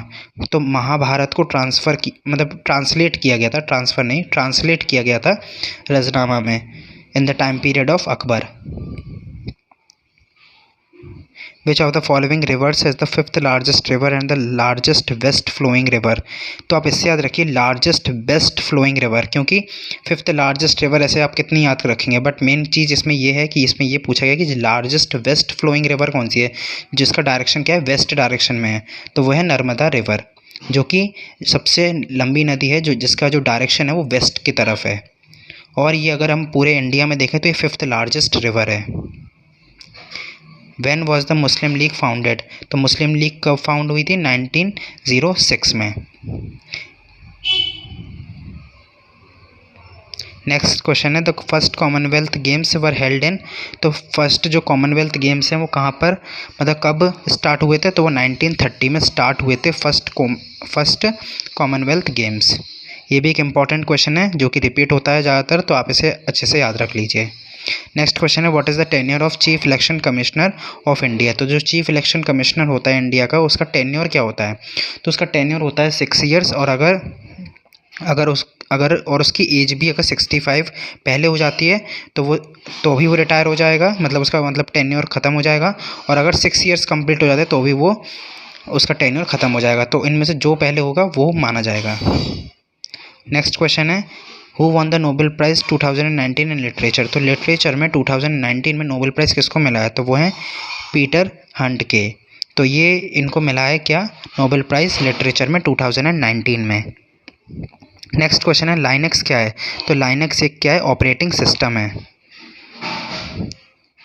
तो महाभारत को ट्रांसलेट किया गया था, ट्रांसलेट किया गया था रजनामा में in the time period of Akbar. Which of the following rivers is the 5th largest river and the largest west flowing river? तो आप इससे याद रखिए लार्जेस्ट वेस्ट फ्लोइंग रिवर, क्योंकि 5th लार्जेस्ट रिवर ऐसे आप कितनी याद रखेंगे, बट मेन चीज़ इसमें ये है कि इसमें ये पूछा गया कि लार्जेस्ट वेस्ट फ्लोइंग रिवर कौन सी है, जिसका डायरेक्शन क्या है, वेस्ट डायरेक्शन में है। तो वह है नर्मदा रिवर, जो कि सबसे लंबी नदी है जिसका जो डायरेक्शन है वो वेस्ट की तरफ है। और ये अगर हम पूरे इंडिया में देखें तो ये 5th लार्जेस्ट रिवर है। When was the Muslim league founded? तो मुस्लिम लीग कब फाउंड हुई थी? 1906 में। नेक्स्ट क्वेश्चन है the first Commonwealth games were held in? तो फर्स्ट जो कॉमनवेल्थ गेम्स हैं वो कहाँ पर, मतलब कब स्टार्ट हुए थे? तो वो 1930 में स्टार्ट हुए थे फर्स्ट कॉमनवेल्थ गेम्स। ये भी एक इम्पॉर्टेंट क्वेश्चन है जो कि रिपीट होता है ज़्यादातर, तो आप इसे अच्छे से याद रख लीजिए। नेक्स्ट क्वेश्चन है what is the tenure of chief election commissioner of India? तो जो चीफ इलेक्शन कमिश्नर होता है इंडिया का उसका टेन्योर क्या होता है? तो उसका टेन्योर होता है 6 ईयर्स। और अगर अगर और उसकी एज भी अगर 65 पहले हो जाती है तो भी वो रिटायर हो जाएगा, मतलब उसका मतलब टेन्योर ख़त्म हो जाएगा। और अगर 6 ईयर्स कंप्लीट हो जाते हैं तो भी वो उसका टेन्योर ख़त्म हो जाएगा। तो इनमें से जो पहले होगा वो माना जाएगा। नेक्स्ट क्वेश्चन है, who one the Nobel prize 2019 in literature. तो लिटरेचर में 2019 में नोबेल प्राइज़ किसको मिला है, तो वो है पीटर हंट के। तो ये इनको मिला है क्या, नोबेल प्राइज़ लिटरेचर में 2019 में। नेक्स्ट क्वेश्चन है, लाइनक्स क्या है। तो लाइनक्स एक क्या है, ऑपरेटिंग सिस्टम है।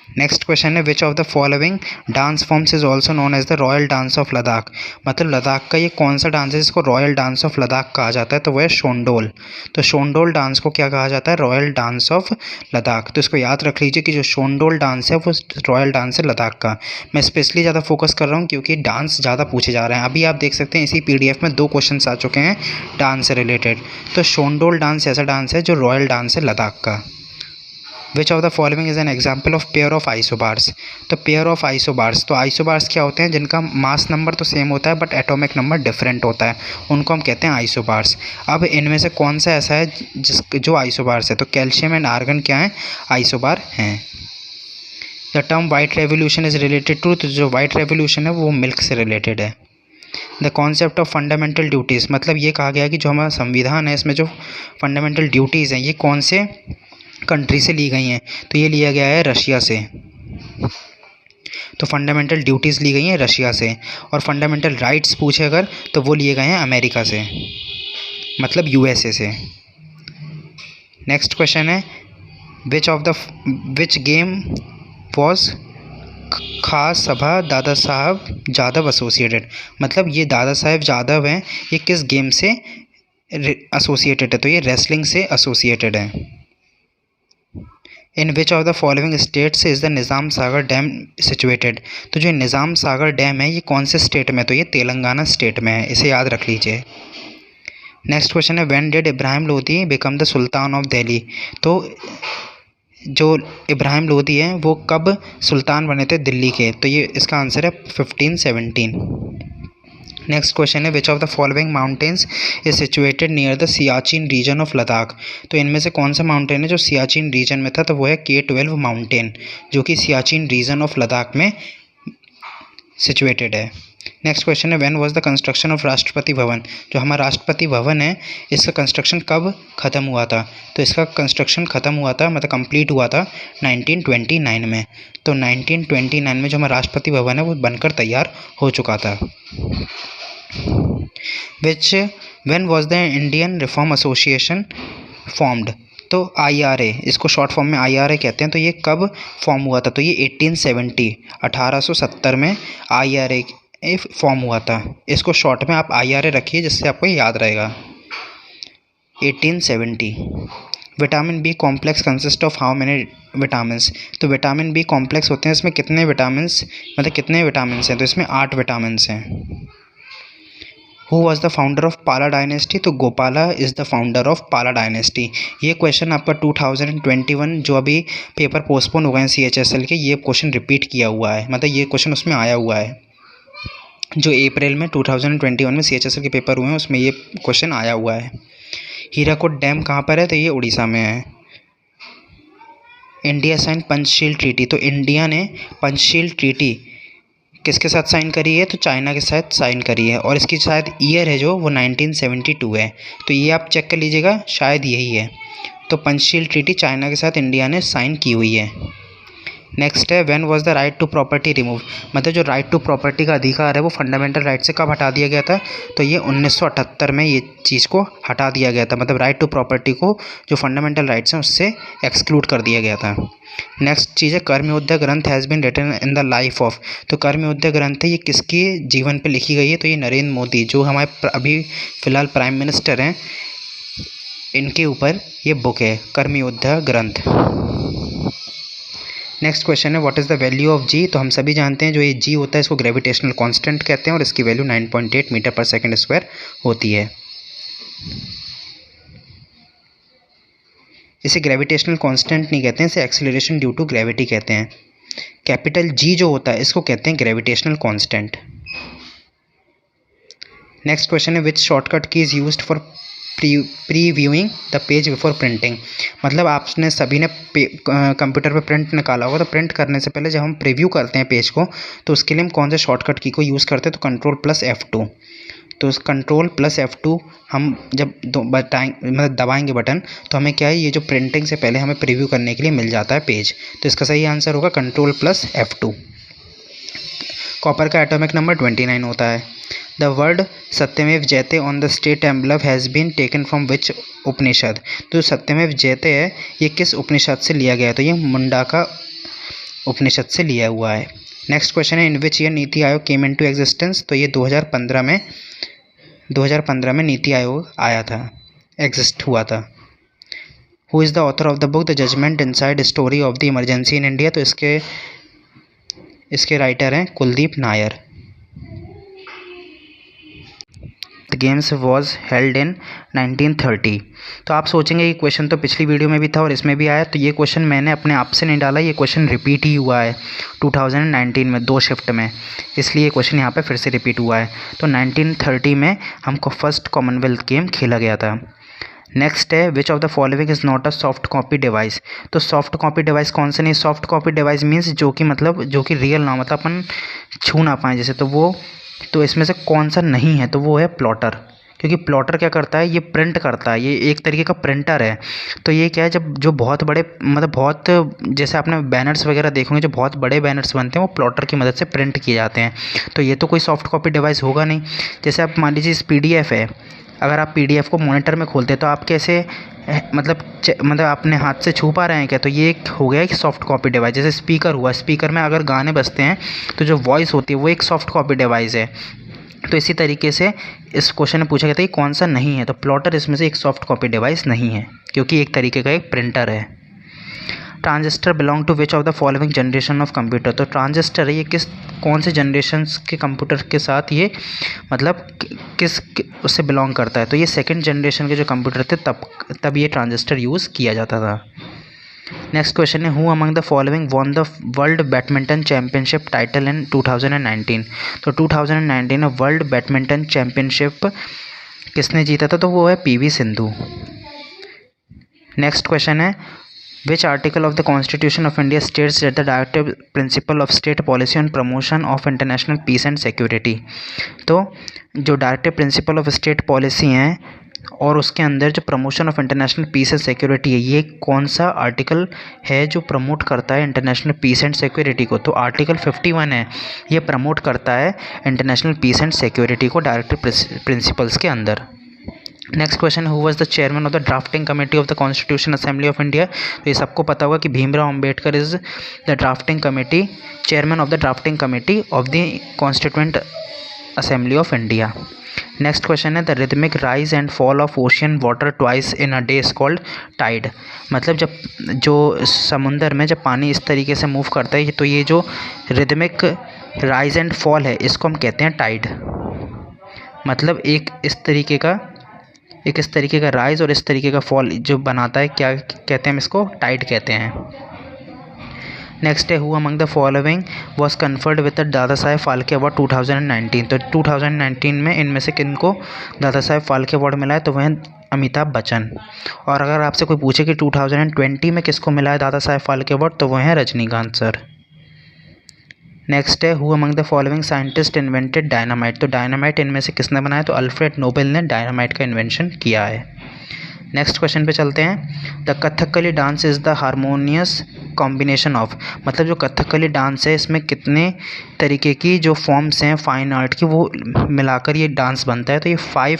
नेक्स्ट क्वेश्चन है, which of the following dance forms is also known as the royal dance of Ladakh. मतलब लद्दाख का ये कौन सा डांस है जिसको रॉयल डांस ऑफ लद्दाख कहा जाता है, तो वह है शोंडोल। तो शोंडोल डांस को क्या कहा जाता है, रॉयल डांस ऑफ लद्दाख। तो इसको याद रख लीजिए कि जो शोंडोल डांस है वो रॉयल डांस है लद्दाख का। मैं स्पेशली ज़्यादा फोकस कर रहा हूँ क्योंकि डांस ज़्यादा पूछे जा रहे हैं। अभी आप देख सकते हैं इसी PDF में 2 क्वेश्चन आ चुके हैं डांस से रिलेटेड। तो शोंडोल डांस ऐसा डांस है जो रॉयल डांस है लद्दाख का। विच of the following is an example of pair of isobars. तो पेयर ऑफ आइसोबार्स, तो आइसोबार्स क्या होते हैं, जिनका मास नंबर तो सेम होता है बट एटॉमिक नंबर डिफरेंट होता है, उनको हम कहते हैं आइसोबार्स। अब इनमें से कौन सा ऐसा है जो आइसोबार्स है, तो कैल्शियम एंड आर्गन क्या है, आइसोबार हैं। The term white revolution is related to, तो जो वाइट रेवोल्यूशन है वो मिल्क से रिलेटेड है। The concept of fundamental duties, मतलब ये कहा गया है कि जो हमारा संविधान है इसमें जो फंडामेंटल ड्यूटीज़ हैं ये कौन से कंट्री से ली गई हैं, तो ये लिया गया है रशिया से। तो फंडामेंटल ड्यूटीज़ ली गई हैं रशिया से। और फंडामेंटल राइट्स पूछे अगर तो वो लिए गए हैं अमेरिका से, मतलब USA से। नेक्स्ट क्वेश्चन है, विच गेम वॉज खास सभा दादा साहब जादव एसोसिएटेड। मतलब ये दादा साहब जादव हैं, ये किस गेम से एसोसिएटेड है, तो ये रेसलिंग से एसोसिएटेड है। In which of the following states is the Nizam Sagar dam situated. तो जो निज़ाम सागर डैम है ये कौन से स्टेट में, तो ये तेलंगाना स्टेट में है, इसे याद रख लीजिए। नेक्स्ट क्वेश्चन है, when did Ibrahim Lodi become the sultan of Delhi. तो जो इब्राहिम लोदी हैं वो कब सुल्तान बने थे दिल्ली के, तो ये इसका आंसर है 1517। नेक्स्ट क्वेश्चन है, which of the following mountains is situated near the Siachen region of Ladakh. तो इनमें से कौन सा माउंटेन है जो सियाचिन रीजन में था, तो वो है K12 माउंटेन, जो कि सियाचिन रीजन ऑफ लद्दाख में सिचुएटेड है। नेक्स्ट क्वेश्चन है, when was the construction of Rashtrapati Bhavan. जो हमारा राष्ट्रपति भवन है इसका कंस्ट्रक्शन कब ख़त्म हुआ था, तो इसका कंस्ट्रक्शन ख़त्म हुआ था, मतलब कंप्लीट हुआ था 1929 में। तो 1929 में जो हमारा राष्ट्रपति भवन है वो बनकर तैयार हो चुका था। When was the Indian reform association formed. तो IRA, इसको शॉर्ट फॉर्म में IRA कहते हैं। तो ये कब फॉर्म हुआ था, तो ये 1870 में IRA फॉर्म हुआ था। इसको शॉर्ट में आप IRA रखिए जिससे आपको याद रहेगा। 1870। Vitamin B complex consist of how many vitamins. तो विटामिन बी कॉम्प्लेक्स होते हैं, इसमें कितने विटामिन्स, मतलब कितने विटामिन्स हैं, तो इसमें 8 विटामिन्स हैं। Who was the founder of पाला डायनेस्टी। तो Gopala is the founder of पाला डायनेस्टी। ये क्वेश्चन आपका 2021 जो अभी पेपर पोस्टपोन हो गए हैं CHSL के, ये क्वेश्चन रिपीट किया हुआ है, मतलब ये क्वेश्चन उसमें आया हुआ है। जो अप्रैल में 2021 में CHSL के पेपर हुए हैं उसमें ये क्वेश्चन आया हुआ है। हीराकुद डैम कहाँ पर है, तो ये उड़ीसा में है। India sign Panchsheel treaty. तो इंडिया ने पंचशील ट्रीटी किसके साथ साइन करी है, तो चाइना के साथ साइन करी है। और इसकी शायद ईयर है जो वो 1972 है। तो ये आप चेक कर लीजिएगा, शायद यही है। तो पंचशील ट्रीटी चाइना के साथ इंडिया ने साइन की हुई है। नेक्स्ट है, when was the right to property remove. मतलब जो राइट टू प्रॉपर्टी का अधिकार है वो फंडामेंटल राइट से कब हटा दिया गया था, तो ये 1978 में ये चीज़ को हटा दिया गया था। मतलब राइट टू प्रॉपर्टी को जो फंडामेंटल राइट्स हैं उससे एक्सक्लूड कर दिया गया था। नेक्स्ट चीज़ है, Karmayoddha Granth has been written in the life of. तो कर्मयोद्धा ग्रंथ है ये किसके जीवन पे लिखी गई है, तो ये नरेंद्र मोदी जो हमारे अभी फ़िलहाल प्राइम मिनिस्टर हैं, इनके ऊपर ये बुक है कर्मयोद्धा ग्रंथ। नेक्स्ट क्वेश्चन है, what is the value of G। तो हम सभी जानते हैं जो ये G होता है इसको ग्रेविटेशनल कांस्टेंट कहते हैं और इसकी वैल्यू 9.8 मीटर पर सेकंड स्क्वायर होती है। इसे ग्रेविटेशनल कांस्टेंट नहीं कहते हैं, इसे एक्सीलरेशन ड्यू टू ग्रेविटी कहते हैं। कैपिटल G जो होता है इसको कहते हैं ग्रेविटेशनल कांस्टेंट। नेक्स्ट क्वेश्चन है, विच शॉर्टकट की is used for previewing the page before printing. मतलब आपने सभी ने कंप्यूटर पे प्रिंट निकाला होगा, तो प्रिंट करने से पहले जब हम प्रीव्यू करते हैं पेज को, तो उसके लिए हम कौन से शॉर्टकट की को यूज़ करते हैं, तो Ctrl+F2। तो उस Ctrl+F2 हम जब मतलब दबाएंगे बटन, तो हमें क्या है, ये जो प्रिंटिंग से पहले हमें प्रीव्यू करने के लिए मिल जाता है पेज। तो इसका सही आंसर होगा Ctrl+F2। कॉपर का एटॉमिक नंबर 29 होता है। The word Satyamev Jayate on the state emblem has been taken from which Upanishad. तो सत्यमेव जयते है, ये किस उपनिषद से लिया गया है, तो ये मुंडा उपनिषद से लिया हुआ है। नेक्स्ट क्वेश्चन है, in which year NITI Aayog came into existence. तो ये 2015 में नीति आयोग आया था, एग्जिस्ट हुआ था। Who is the author of the book the judgement inside story of the emergency in India. तो इसके राइटर हैं Kuldip Nayar. The games was held in 1930। तो आप सोचेंगे ये क्वेश्चन तो पिछली वीडियो में भी था और इसमें भी आया, तो ये क्वेश्चन मैंने अपने आप से नहीं डाला, ये क्वेश्चन रिपीट ही हुआ है 2019 में 2 शिफ्ट में, इसलिए ये क्वेश्चन यहाँ पे फिर से रिपीट हुआ है। तो 1930 में हमको फर्स्ट कॉमनवेल्थ गेम खेला गया था। नेक्स्ट है, which of the following is not a soft copy device. तो सॉफ्ट कॉपी डिवाइस कौन से नहीं, सॉफ्ट कॉपी डिवाइस मीन्स जो कि रियल ना, मतलब अपन छू ना पाएँ जैसे, तो इसमें से कौन सा नहीं है, तो वो है प्लॉटर। क्योंकि प्लॉटर क्या करता है, ये प्रिंट करता है, ये एक तरीके का प्रिंटर है। तो ये क्या है, जब जो बहुत बड़े बहुत जैसे आपने बैनर्स वगैरह देखोगे, जो बहुत बड़े बैनर्स बनते हैं वो प्लॉटर की मदद से प्रिंट किए जाते हैं। तो ये तो कोई सॉफ्ट कॉपी डिवाइस होगा नहीं। जैसे आप मान लीजिए इस PDF है, अगर आप PDF को मॉनिटर में खोलते हैं तो आप कैसे मतलब अपने हाथ से छू पा रहे हैं क्या, तो ये एक हो गया एक सॉफ्ट कॉपी डिवाइस। जैसे स्पीकर हुआ, स्पीकर में अगर गाने बजते हैं तो जो वॉइस होती है वो एक सॉफ्ट कॉपी डिवाइस है। तो इसी तरीके से इस क्वेश्चन में पूछा गया था कि कौन सा नहीं है, तो प्लॉटर इसमें से एक सॉफ्ट कॉपी डिवाइस नहीं है, क्योंकि एक तरीके का एक प्रिंटर है। Transistor belong to which of the following generation of computer. तो ट्रांजिस्टर है, ये कौन से जनरेशन के कंप्यूटर के साथ ये मतलब उससे बिलोंग करता है, तो ये सेकंड जनरेशन के जो कंप्यूटर थे तब ये ट्रांजिस्टर यूज़ किया जाता था। नेक्स्ट क्वेश्चन है, who among the following won the world badminton championship title in 2019। तो 2019 में वर्ल्ड बैडमिंटन चैम्पियनशिप किसने जीता था, तो वो है PV सिंधु। नेक्स्ट क्वेश्चन है, which article of the constitution of India states that the directive principle of state policy on promotion of international peace and security. तो जो directive principle of state policy हैं और उसके अंदर जो promotion of international peace and security है, ये कौन सा आर्टिकल है जो प्रमोट करता है इंटरनेशनल पीस एंड सिक्योरिटी को, तो आर्टिकल 51 है, ये प्रमोट करता है इंटरनेशनल पीस एंड सिक्योरिटी को डायरेक्टिव प्रिंसिपल्स के अंदर। Next question, who was the chairman of the drafting committee of the constitution assembly of India. तो ये सबको पता होगा कि Bhimrao Ambedkar is the drafting committee chairman of the drafting committee of the constituent assembly of India. Next question है, the rhythmic rise and fall of ocean water twice in a day is called Tide. मतलब जब जो समुंदर में जब पानी इस तरीके से मूव करता है, तो ये जो रिदमिक राइज एंड फॉल है इसको हम कहते हैं टाइड। मतलब एक इस तरीके का राइज और इस तरीके का फॉल जो बनाता है, क्या कहते हैं हम इसको, टाइड कहते हैं। नेक्स्ट है, who among the following was conferred with the Dada Saheb Phalke award 2019। तो 2019 में इनमें से किनको दादा साहेब फाल्के अवार्ड मिला है, तो वह अमिताभ बच्चन। और अगर आपसे कोई पूछे कि 2020 में किसको मिला है दादा साहेब फाल्के अवार्ड, तो वह है रजनीकांत सर। नेक्स्ट है, who among the following scientist invented dynamite. तो डायनामाइट इनमें से किसने बनाया, तो अल्फ्रेड नोबेल ने डायनामाइट का इन्वेंशन किया है। नेक्स्ट क्वेश्चन पे चलते हैं, the Kathakali dance is the harmonious combination of. मतलब जो कथकली डांस है इसमें कितने तरीके की जो फॉर्म्स हैं फाइन आर्ट की वो मिलाकर ये डांस बनता है, तो ये 5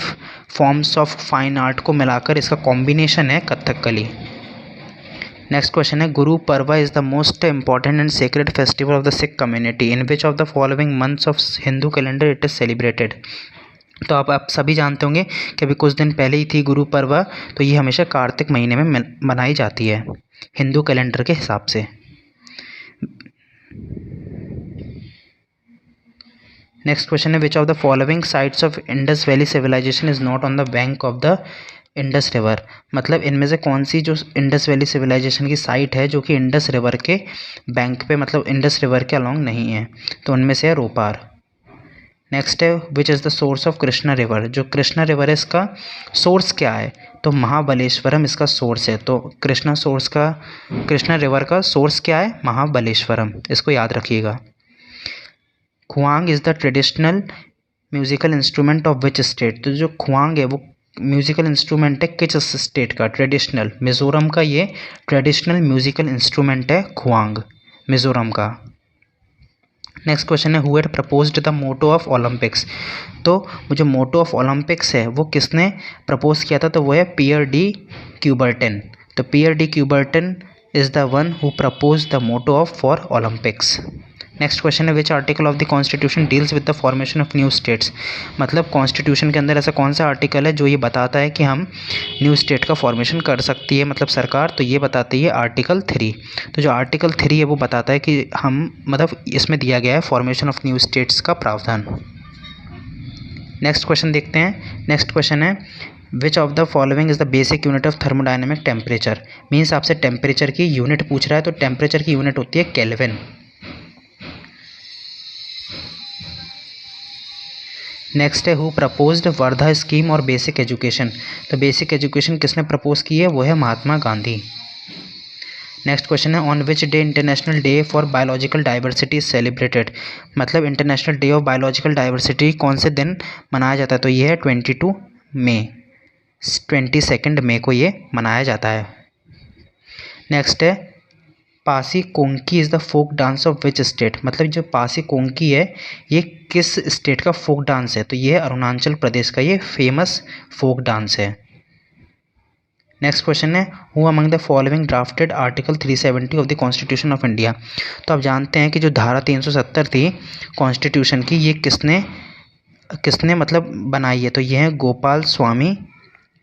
फॉर्म्स ऑफ फाइन आर्ट को मिलाकर इसका कॉम्बिनेशन है कथकली। नेक्स्ट क्वेश्चन है, Guru Parv is the most important and sacred festival of the Sikh community in which of the following months of Hindu calendar it is celebrated. तो आप सभी जानते होंगे कि अभी कुछ दिन पहले ही थी गुरु पर्व, तो ये हमेशा कार्तिक महीने में मनाई जाती है हिंदू कैलेंडर के हिसाब से। नेक्स्ट क्वेश्चन है, which of the following sites of Indus valley civilisation is not on the bank of the Indus river. मतलब इनमें से कौन सी जो इंडस वैली सिविलाइजेशन की साइट है जो कि इंडस रिवर के बैंक पे, मतलब इंडस रिवर के अलॉन्ग नहीं है, तो उनमें से है रोपार। नेक्स्ट है which is the source of Krishna river, जो कृष्णा रिवर है इसका सोर्स क्या है, तो महाबलेश्वरम इसका सोर्स है। तो कृष्णा रिवर का सोर्स क्या है, महाबलेश्वरम, इसको याद रखिएगा। Khuang is the traditional musical instrument of which state, तो जो खुआंग है वो म्यूज़िकल इंस्ट्रूमेंट है किस स्टेट का, ट्रेडिशनल, मिज़ोरम का ये ट्रेडिशनल म्यूज़िकल इंस्ट्रूमेंट है खुआंग, मिज़ोरम का। नेक्स्ट क्वेश्चन है who had proposed the motto of Olympics, तो जो मोटो ऑफ ओलंपिक्स है वो किसने प्रपोज किया था, तो वो है पियर डी क्यूबर्टन। तो Pierre de Coubertin is the one who propose the motto of for Olympics. Next question है which article of the constitution deals with the formation of new states, मतलब कॉन्स्टिट्यूशन के अंदर ऐसा कौन सा आर्टिकल है जो ये बताता है कि हम न्यू स्टेट का फॉर्मेशन कर सकती है मतलब सरकार, तो ये बताती है आर्टिकल 3। तो जो आर्टिकल 3 है वो बताता है कि हम मतलब इसमें दिया गया है फॉर्मेशन ऑफ न्यू स्टेट्स का प्रावधान। नेक्स्ट क्वेश्चन देखते हैं। नेक्स्ट क्वेश्चन है which of the following is the basic unit of thermodynamic temperature, means आपसे टेम्परेचर की यूनिट पूछ रहा है, तो टेम्परेचर की यूनिट होती है केल्विन। नेक्स्ट है हु प्रपोज्ड वर्धा स्कीम और बेसिक एजुकेशन, तो बेसिक एजुकेशन किसने प्रपोज की है, वो है महात्मा गांधी। नेक्स्ट क्वेश्चन है on which day international day for biological diversity is celebrated, मतलब international day of biological diversity कौन से दिन मनाया जाता है, तो ये है 22 मई, 22 मई को ये मनाया जाता है। नेक्स्ट है Pasi Kongki is the folk dance of which state, मतलब जो पासी कोंकी है ये किस स्टेट का फोक डांस है, तो ये है अरुणाचल प्रदेश का ये फेमस फोक डांस है। नेक्स्ट क्वेश्चन है who among the following drafted article 370 of the constitution of India, तो आप जानते हैं कि जो धारा 370 थी कॉन्स्टिट्यूशन की ये किसने मतलब बनाई है, तो ये है गोपाल स्वामी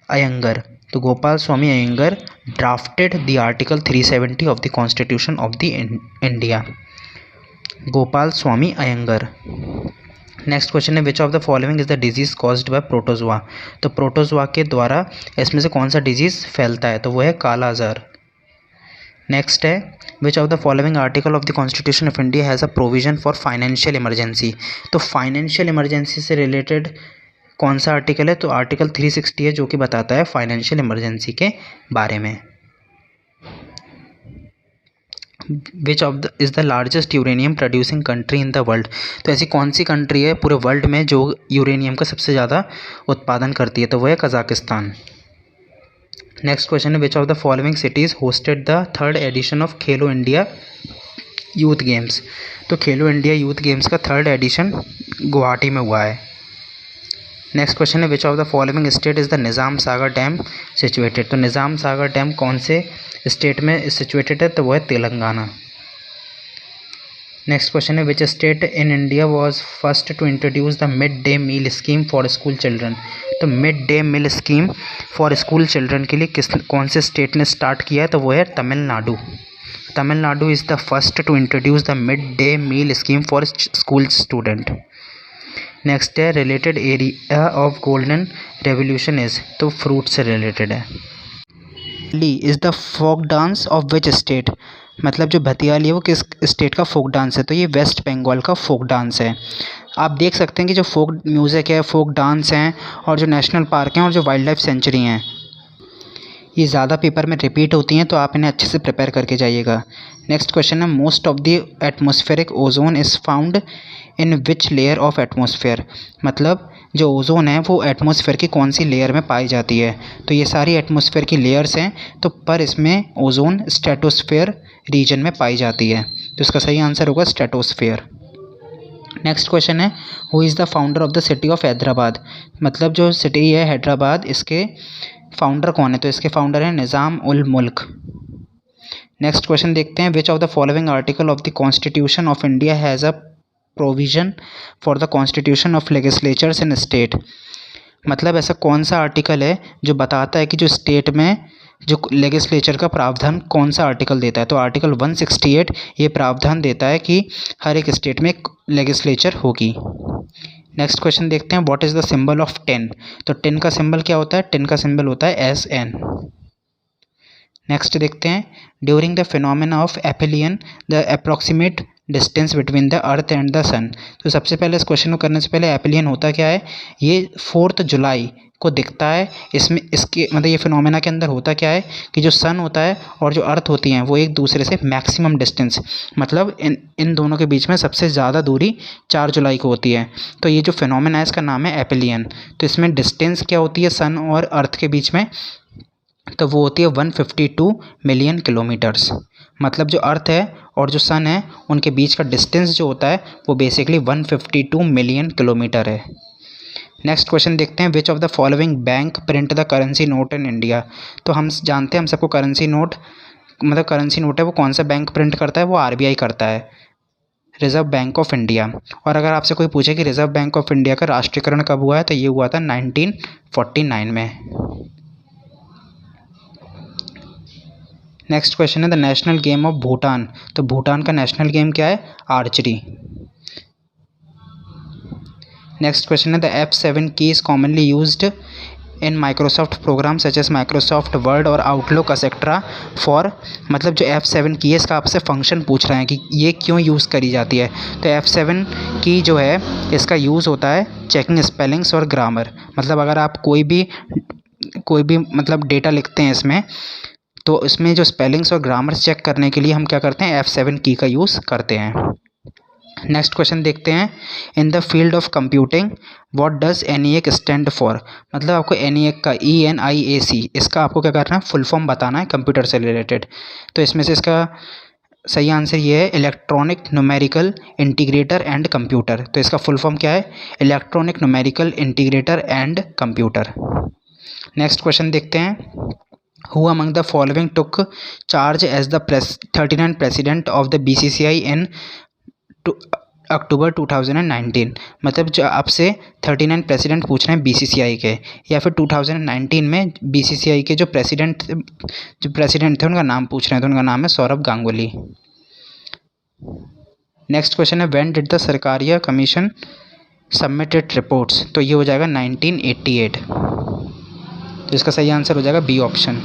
अयंगर। तो Gopal Swami Ayyangar drafted the article 370 of the constitution of the India, Gopal Swami Ayyangar. Next question है which of the following is the disease caused by protozoa, तो प्रोटोजोआ के द्वारा इसमें से कौन सा डिजीज़ फैलता है, तो वो है काला ज़र। नेक्स्ट है which of the following article of the constitution of India has a provision for financial emergency, तो फाइनेंशियल इमरजेंसी से रिलेटेड कौन सा आर्टिकल है, तो आर्टिकल 360 है जो कि बताता है फाइनेंशियल इमरजेंसी के बारे में। विच of the is the largest uranium producing country in the world, तो ऐसी कौन सी कंट्री है पूरे वर्ल्ड में जो यूरेनियम का सबसे ज़्यादा उत्पादन करती है, तो वह है कजाकिस्तान। नेक्स्ट क्वेश्चन है which of the following cities hosted the 3rd edition of Khelo India youth games, तो खेलो इंडिया यूथ गेम्स का 3rd एडिशन गुवाहाटी में हुआ है। नेक्स्ट क्वेश्चन है which of the following state is the Nizam Sagar dam situated, तो निज़ाम Sagar dam कौन से स्टेट में सिचुएटेड है, तो वो है तेलंगाना। नेक्स्ट क्वेश्चन है which state in India was first to introduce the mid day meal scheme for school children, तो mid day meal scheme for school children के लिए कौन से स्टेट ने स्टार्ट किया है, तो वो है Tamil Nadu. Tamil Nadu is the first to introduce the mid day meal scheme for school student. Next है related area of golden revolution is, तो फ्रूट से रिलेटेड है। ली is the folk dance of which state, मतलब जो भतियाली है वो किस स्टेट का फोक डांस है, तो ये वेस्ट बंगाल का फोक डांस है। आप देख सकते हैं कि जो फोक म्यूज़िक है, फोक डांस हैं और जो नेशनल पार्क हैं और जो वाइल्ड लाइफ सेंचुरी हैं ये ज़्यादा पेपर में रिपीट होती हैं, तो आप इन्हें अच्छे से प्रिपेयर करके जाइएगा। नेक्स्ट क्वेश्चन है most of the atmospheric ozone is found in which layer of atmosphere, मतलब जो ओजोन है वो एटमॉस्फेयर की कौन सी लेयर में पाई जाती है, तो ये सारी एटमॉस्फेयर की लेयर्स हैं, तो पर इसमें ओजोन स्ट्रेटोस्फेयर रीजन में पाई जाती है, तो इसका सही आंसर होगा स्ट्रेटोस्फेयर। नेक्स्ट क्वेश्चन है who is the founder of the city of Hyderabad, मतलब जो सिटी है हैदराबाद इसके फाउंडर कौन है, तो इसके फाउंडर हैं निज़ाम उल मुल्क। नेक्स्ट क्वेश्चन देखते हैं which of the following article of the constitution of India has a provision for the constitution of legislatures in state, मतलब ऐसा कौन सा आर्टिकल है जो बताता है कि जो स्टेट में जो लेजिस्लेचर का प्रावधान कौन सा आर्टिकल देता है, तो आर्टिकल 168 ये प्रावधान देता है कि हर एक स्टेट में लेजिस्लेचर होगी। नेक्स्ट क्वेश्चन देखते हैं what is the symbol of tin, तो टिन का सिंबल क्या होता है, टिन का सिंबल होता है SN। नेक्स्ट देखते हैं during the phenomena of aphelion the approximate distance between the earth and the sun. तो सबसे पहले इस क्वेश्चन को करने से पहले एपिलियन होता क्या है, ये 4 जुलाई को दिखता है। इसमें इसके मतलब ये फिनोमेना के अंदर होता क्या है कि जो सन होता है और जो अर्थ होती हैं वो एक दूसरे से मैक्सिमम डिस्टेंस, मतलब इन दोनों के बीच में सबसे ज़्यादा दूरी 4 जुलाई को होती है। तो ये जो फिनोमेना है इसका नाम है एपिलियन। तो इसमें डिस्टेंस क्या होती है सन और अर्थ के बीच में, तो वो होती है 152 मिलियन किलोमीटर्स। मतलब जो अर्थ है और जो सन है उनके बीच का डिस्टेंस जो होता है वो बेसिकली 152 मिलियन किलोमीटर है। नेक्स्ट क्वेश्चन देखते हैं, which of the following bank print the currency note in India. तो हम जानते हैं, हम सबको करेंसी नोट मतलब करेंसी नोट है वो कौन सा बैंक प्रिंट करता है, वो आरबीआई करता है, रिजर्व बैंक ऑफ इंडिया। और अगर आपसे कोई पूछे कि रिजर्व बैंक ऑफ इंडिया का राष्ट्रीयकरण कब हुआ है, तो ये हुआ था 1949 में। नेक्स्ट क्वेश्चन है the national game of Bhutan. तो भूटान का नेशनल गेम क्या है, आर्चरी। नेक्स्ट क्वेश्चन है the F7 key is commonly used in Microsoft program such as Microsoft Word और आउटलुक एक्सेट्रा फॉर। मतलब जो F7 की है इसका आपसे फंक्शन पूछ रहे हैं कि ये क्यों यूज़ करी जाती है। तो F7 की जो है इसका यूज़ होता है चेकिंग स्पेलिंग्स और ग्रामर। मतलब अगर आप कोई भी मतलब डेटा लिखते हैं इसमें, तो इसमें जो स्पेलिंग्स और ग्रामर्स चेक करने के लिए हम क्या करते हैं, F7 की का यूज़ करते हैं। नेक्स्ट क्वेश्चन देखते हैं, इन the field of computing what does ENIAC stand for. मतलब आपको ENIAC का ENIAC इसका आपको क्या करना है, फुल फॉर्म बताना है कंप्यूटर से रिलेटेड। तो इसमें से इसका सही आंसर ये है electronic numerical integrator and computer. तो इसका फुल फॉर्म क्या है, electronic numerical integrator and computer. Next question देखते हैं, Who among the following took charge as the 39th president of the BCCI in अक्टूबर 2019। मतलब जो आपसे 39 प्रेसिडेंट पूछ रहे हैं BCCI के, या फिर 2019 में BCCI के जो प्रेसिडेंट थे उनका नाम पूछ रहे हैं, तो उनका नाम है सौरभ गांगुली। नेक्स्ट क्वेश्चन है, when did the Sarkaria commission submit it reports. तो ये हो जाएगा 1988। तो इसका सही आंसर हो जाएगा बी ऑप्शन।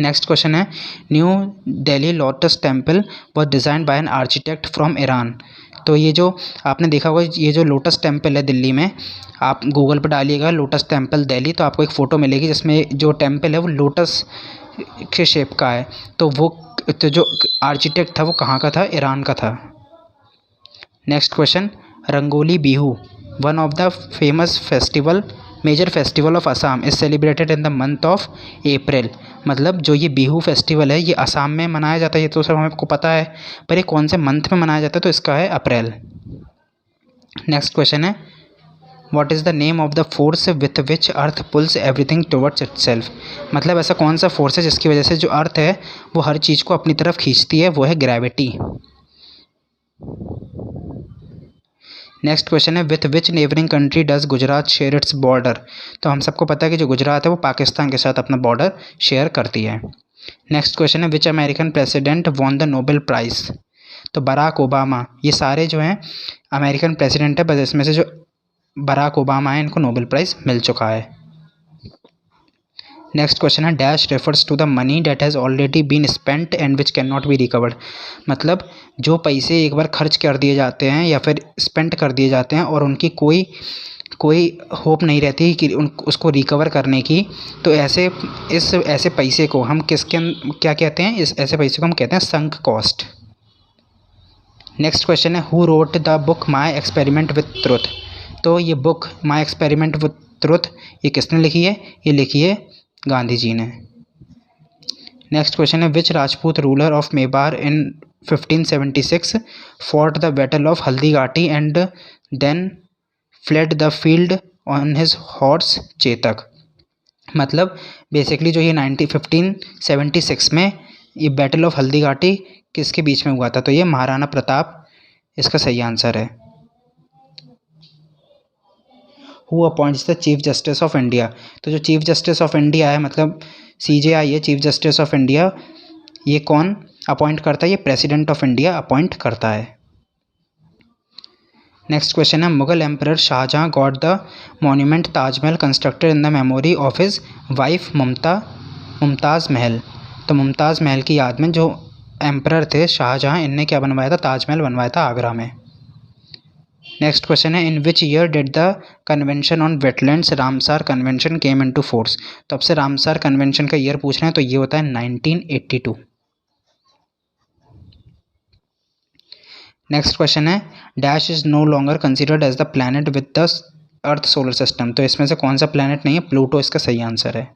नेक्स्ट क्वेश्चन है, new Delhi lotus temple was design by an architect from Iran. तो ये जो आपने देखा होगा ये जो लोटस टेम्पल है दिल्ली में, आप गूगल पर डालिएगा लोटस टेम्पल दिल्ली, तो आपको एक फ़ोटो मिलेगी जिसमें जो टेम्पल है वो लोटस के शेप का है। तो जो आर्किटेक्ट था वो कहाँ का था, ईरान का था। Next question, Rangoli Bihu one of the famous festival major festival of Assam is celebrated in the month of April. मतलब जो ये बिहू फेस्टिवल है ये असम में मनाया जाता है, ये तो सब हमको पता है, पर ये कौन से मंथ में मनाया जाता है, तो इसका है अप्रैल। नेक्स्ट क्वेश्चन है, what is the name of the force with which earth pulls everything towards itself. मतलब ऐसा कौन सा फोर्स है जिसकी वजह से जो अर्थ है वो हर चीज़ को अपनी तरफ खींचती है, वो है ग्रेविटी। नेक्स्ट क्वेश्चन है, with which neighbouring country does Gujarat share its border. तो हम सबको पता है कि जो गुजरात है वो पाकिस्तान के साथ अपना बॉर्डर शेयर करती है। नेक्स्ट क्वेश्चन है, which American president won the Nobel prize. तो बराक ओबामा, ये सारे जो हैं अमेरिकन प्रेसिडेंट है, बस इसमें से जो बराक ओबामा है इनको नोबेल प्राइज़ मिल चुका है। नेक्स्ट क्वेश्चन है, dash refers to the money that has already been spent and which can not be recovered. मतलब जो पैसे एक बार खर्च कर दिए जाते हैं या फिर स्पेंड कर दिए जाते हैं और उनकी कोई होप नहीं रहती कि उसको रिकवर करने की, तो ऐसे पैसे को हम क्या कहते हैं, ऐसे पैसे को हम कहते हैं संक कॉस्ट। नेक्स्ट क्वेश्चन है, who wrote the book my experiment with truth. तो ये book my experiment with truth ये किसने लिखी है, ये लिखी है गांधी जी ने। नेक्स्ट क्वेश्चन है, which Rajput ruler of Mewar in 1576 fought the battle of Haldighati and then fled the field on his horse Chetak. मतलब बेसिकली जो ये 1576 में ये बैटल ऑफ हल्दीघाटी किसके बीच में हुआ था, तो ये महाराणा प्रताप इसका सही आंसर है। Who appoints the chief justice of India. तो जो चीफ जस्टिस ऑफ इंडिया है मतलब CJI है चीफ जस्टिस ऑफ इंडिया, ये कौन अपॉइंट करता है, ये प्रेसिडेंट ऑफ इंडिया अपॉइंट करता है। नेक्स्ट क्वेश्चन है, Mughal emperor Shah Jahan got the monument Taj Mahal constructed in the memory of his wife Mumtaz Mahal. तो मुमताज़ महल की याद में जो एम्परर थे शाहजहाँ, इनने क्या बनवाया था, ताजमहल बनवाया था आगरा में। नेक्स्ट क्वेश्चन है, in which year did the convention on wetlands Ramsar convention came into force. तो अब से रामसार कन्वेंशन का ईयर पूछ रहे हैं, तो ये होता है 1982। नेक्स्ट क्वेश्चन है, dash is no longer considered as the planet with the earth solar system. तो इसमें से कौन सा प्लैनेट नहीं है, प्लूटो इसका सही आंसर है।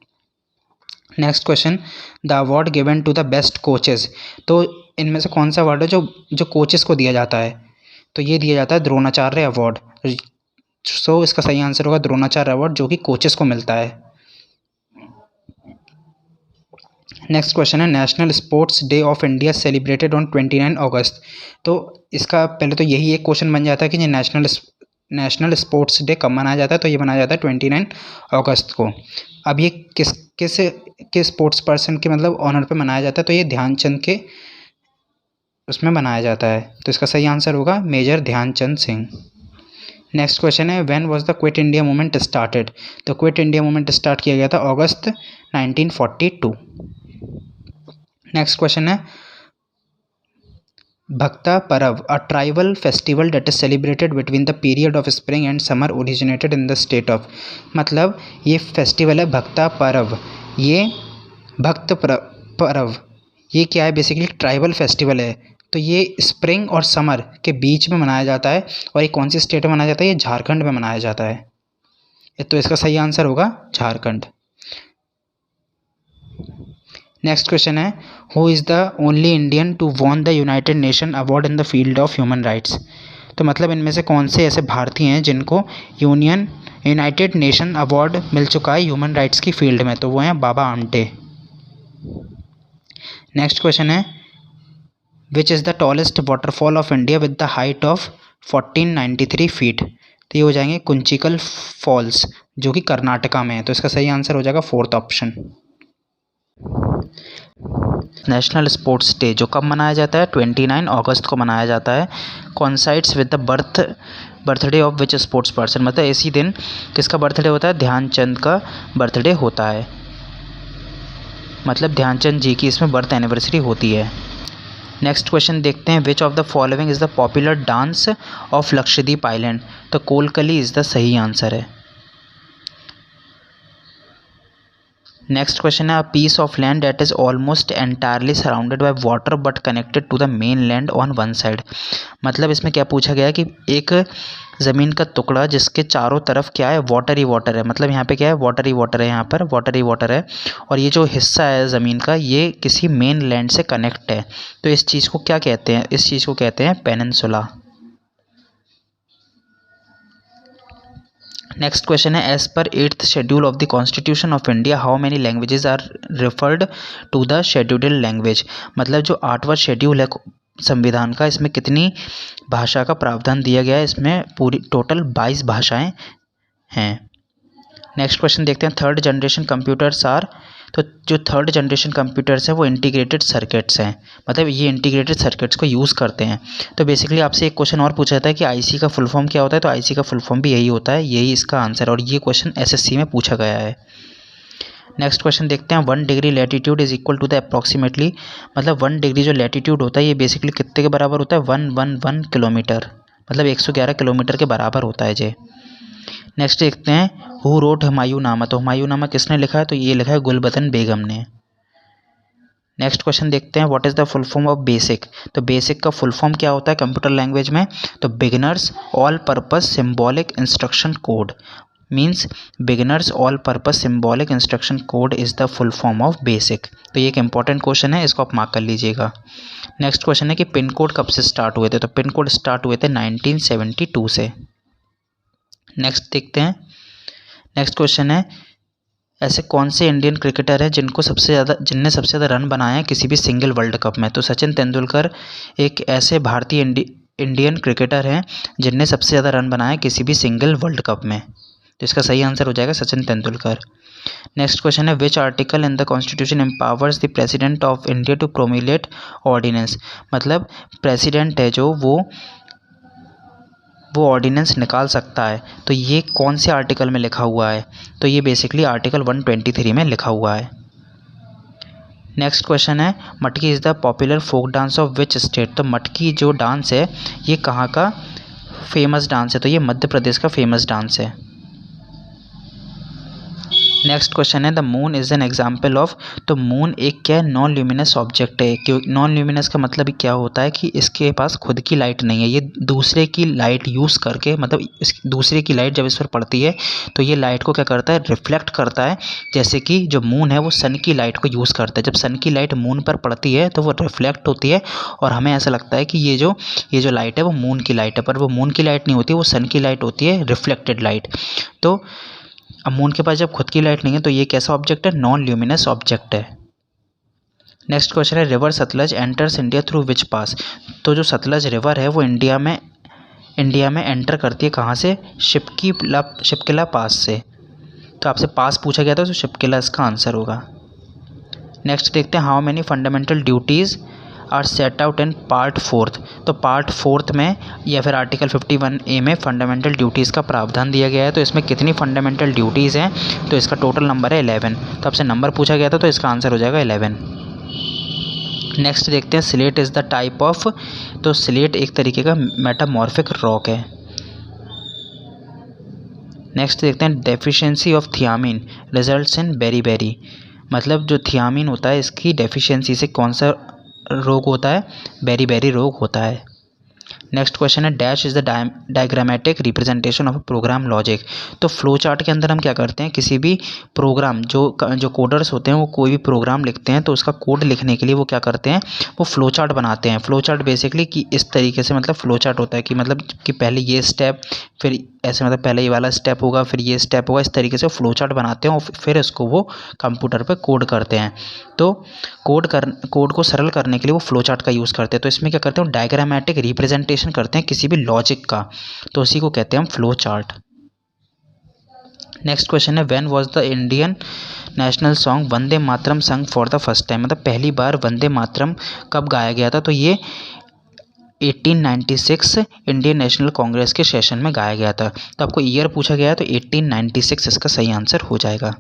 Next question, the award given to the best coaches. तो इनमें से कौन सा अवार्ड है जो कोचेस को दिया जाता है, तो ये दिया जाता है द्रोणाचार्य अवार्ड। सो इसका सही आंसर होगा द्रोणाचार्य अवार्ड, जो कि कोचेस को मिलता है। नेक्स्ट क्वेश्चन है, national sports day of India celebrated on 29 August. तो इसका पहले तो यही एक क्वेश्चन बन जाता है कि ये नेशनल स्पोर्ट्स डे कब मनाया जाता है, तो ये मनाया जाता है 29 अगस्त को। अब ये किस स्पोर्ट्स पर्सन के मतलब ऑनर पे मनाया जाता है, तो ये ध्यानचंद के उसमें मनाया जाता है। तो इसका सही आंसर होगा major Dhyan Chand Singh. Next question है, when was the quit India movement started. तो क्विट इंडिया मूवमेंट स्टार्ट किया गया था अगस्त 1942। नेक्स्ट क्वेश्चन है, भक्ता परव, a tribal festival that is celebrated between the period of spring and summer originated in the state of. मतलब ये festival है भक्ता परव, ये भक्त परव, ये क्या है, बेसिकली ट्राइबल फेस्टिवल है। तो ये स्प्रिंग और समर के बीच में मनाया जाता है, और ये कौन सी स्टेट में मनाया जाता है, ये झारखंड में मनाया जाता है। तो इसका सही आंसर होगा झारखंड। नेक्स्ट क्वेश्चन है, who is the only Indian to won the United Nation award in the field of human rights. तो मतलब इनमें से कौन से ऐसे भारतीय हैं जिनको यूनाइटेड नेशन अवार्ड मिल चुका है ह्यूमन राइट्स की फील्ड में, तो वो हैं बाबा आमटे। नेक्स्ट क्वेश्चन है, which is the tallest waterfall of India with the height of 1493 feet. तो ये हो जाएंगे कुंचिकल फॉल्स, जो कि कर्नाटका में है। तो इसका सही आंसर हो जाएगा fourth option. National sports day जो कब मनाया जाता है, 29 अगस्त को मनाया जाता है। Coincides with the birthday of which sports person. मतलब इसी दिन किसका बर्थडे होता है, ध्यानचंद का बर्थडे होता है। मतलब ध्यानचंद जी की इसमें बर्थ एनिवर्सरी होती है। नेक्स्ट क्वेश्चन देखते हैं, which of the following is the popular dance of Lakshadweep island. तो कोलकली इज़ द सही आंसर है। नेक्स्ट क्वेश्चन है, a piece of land that is almost entirely surrounded by water but connected to the main land on one side. मतलब इसमें क्या पूछा गया है कि एक ज़मीन का टुकड़ा जिसके चारों तरफ क्या है, वाटर ही वाटर है। मतलब यहाँ पे क्या है, वाटर ही वाटर है, यहाँ पर वाटर ही वाटर है, और ये जो हिस्सा है ज़मीन का ये किसी मेन लैंड से कनेक्ट है। तो इस चीज़ को क्या कहते हैं, इस चीज़ को कहते हैं पेनिनसुला। नेक्स्ट क्वेश्चन है, as per 8th schedule of the constitution of India how many languages are referred to the scheduled language. मतलब जो 8वां शेड्यूल है संविधान का, इसमें कितनी भाषा का प्रावधान दिया गया है, इसमें पूरी टोटल 22 भाषाएं हैं। नेक्स्ट क्वेश्चन देखते हैं, थर्ड जनरेशन कंप्यूटर्स आर। तो जो थर्ड जनरेशन कंप्यूटर्स हैं वो इंटीग्रेटेड सर्किट्स हैं। मतलब ये इंटीग्रेटेड सर्किट्स को यूज़ करते हैं। तो बेसिकली आपसे एक क्वेश्चन और पूछा जाता है कि आईसी का फुल फॉर्म क्या होता है, तो आईसी का फुल फॉर्म भी यही होता है, यही इसका आंसर है, और ये क्वेश्चन एसएससी में पूछा गया है। नेक्स्ट क्वेश्चन देखते हैं, 1 degree latitude is equal to the approximately. मतलब 1 डिग्री जो लैटीट्यूड होता है ये बेसिकली कितने के बराबर होता है, 111 किलोमीटर, मतलब 111 किलोमीटर के बराबर होता है ये। नेक्स्ट देखते हैं, हु रोट हुमायूंनामा। तो हुमायूंनामा किसने लिखा है, तो ये लिखा है गुलबदन बेगम ने। नेक्स्ट क्वेश्चन देखते हैं, what is the full form of basic. तो बेसिक का फुल फॉर्म क्या होता है कंप्यूटर लैंग्वेज में, तो beginners all purpose symbolic instruction code. Means beginners all purpose symbolic instruction code is the full form of basic. तो ये एक इंपॉर्टेंट क्वेश्चन है, इसको आप मार्क कर लीजिएगा। नेक्स्ट क्वेश्चन है कि पिन कोड कब से स्टार्ट हुए थे। तो पिन कोड स्टार्ट हुए थे 1972 से। नेक्स्ट देखते हैं, नेक्स्ट क्वेश्चन है, ऐसे कौन से इंडियन क्रिकेटर हैं जिनने सबसे ज़्यादा रन बनाए हैं किसी भी सिंगल वर्ल्ड कप में। तो सचिन तेंदुलकर एक ऐसे भारतीय इंडियन क्रिकेटर हैं जिनने सबसे ज़्यादा रन बनाए किसी भी सिंगल वर्ल्ड कप में। तो इसका सही आंसर हो जाएगा सचिन तेंदुलकर। नेक्स्ट क्वेश्चन है, which article in the constitution empowers the president of India to promulgate ordinance. मतलब प्रेसिडेंट है जो वो ऑर्डिनेंस निकाल सकता है। तो ये कौन से आर्टिकल में लिखा हुआ है, तो ये बेसिकली आर्टिकल 123 में लिखा हुआ है। नेक्स्ट क्वेश्चन है Matki is the popular folk dance of which state. तो मटकी जो डांस है ये कहाँ का फेमस डांस है, तो ये मध्य प्रदेश का फेमस डांस है। नेक्स्ट क्वेश्चन है the moon is an example of. तो मून एक क्या है, नॉन ल्यूमिनस ऑब्जेक्ट है। क्यों नॉन ल्यूमिनस का मतलब क्या होता है कि इसके पास खुद की लाइट नहीं है, ये दूसरे की लाइट यूज़ करके, मतलब इस दूसरे की लाइट जब इस पर पड़ती है तो ये लाइट को क्या करता है, रिफ्लेक्ट करता है। जैसे कि जो मून है वो सन की लाइट को यूज़ करता है, जब सन की लाइट मून पर पड़ती है तो वो रिफ्लेक्ट होती है और हमें ऐसा लगता है कि ये जो लाइट है वो मून की लाइट है, पर वो मून की लाइट नहीं होती, वो सन की लाइट होती है, रिफ्लेक्टेड लाइट। तो अब मून के पास जब खुद की लाइट नहीं है तो ये कैसा ऑब्जेक्ट है, नॉन ल्यूमिनस ऑब्जेक्ट है। नेक्स्ट क्वेश्चन है river Sutlej enters India through which pass. तो जो सतलज रिवर है वो इंडिया में एंटर करती है कहाँ से, शिपकिला पास से। तो आपसे पास पूछा गया था तो शिपकिला इसका आंसर होगा। नेक्स्ट देखते हैं how many fundamental duties are set out in part 4। तो पार्ट 4 में या फिर आर्टिकल 51A में फंडामेंटल ड्यूटीज़ का प्रावधान दिया गया है। तो इसमें कितनी फंडामेंटल ड्यूटीज़ हैं, तो इसका टोटल नंबर है 11। तो आपसे नंबर पूछा गया था तो इसका आंसर हो जाएगा 11। नेक्स्ट देखते हैं slate is the type of. तो स्लेट एक तरीके का मेटामॉर्फिक रॉक है। नेक्स्ट देखते हैं deficiency of thiamine results in beriberi. मतलब जो थियामिन होता है इसकी डेफिशिएंसी से कौन सा रोग होता है, बेरी रोग होता है। नेक्स्ट क्वेश्चन है dash is the diagrammatic representation of program logic. तो फ्लो चार्ट के अंदर हम क्या करते हैं, किसी भी प्रोग्राम जो कोडर्स होते हैं वो कोई भी प्रोग्राम लिखते हैं तो उसका कोड लिखने के लिए वो क्या करते हैं, वो फ्लो चार्ट बनाते हैं। फ्लो चार्ट बेसिकली कि इस तरीके से, मतलब फ्लो चार्ट होता है कि मतलब कि पहले ये स्टेप, फिर ऐसे मतलब पहले ये वाला स्टेप होगा, फिर ये स्टेप होगा, इस तरीके से फ्लो चार्ट बनाते हैं और फिर इसको वो कंप्यूटर पे कोड करते हैं। तो कोड को सरल करने के लिए वो फ्लो चार्ट का यूज़ करते हैं। तो इसमें क्या करते हैं, डायग्रामेटिक रिप्रेजेंटेशन करते हैं किसी भी लॉजिक का, तो उसी को कहते हैं हम फ्लो चार्ट। नेक्स्ट क्वेश्चन है when was the Indian national song Vande Mataram sung for the first time. मतलब पहली बार वंदे मातरम कब गाया गया था, तो ये 1896 इंडियन नेशनल कांग्रेस के सेशन में गाया गया था। तो आपको ईयर पूछा गया है तो 1896 इसका सही आंसर हो जाएगा।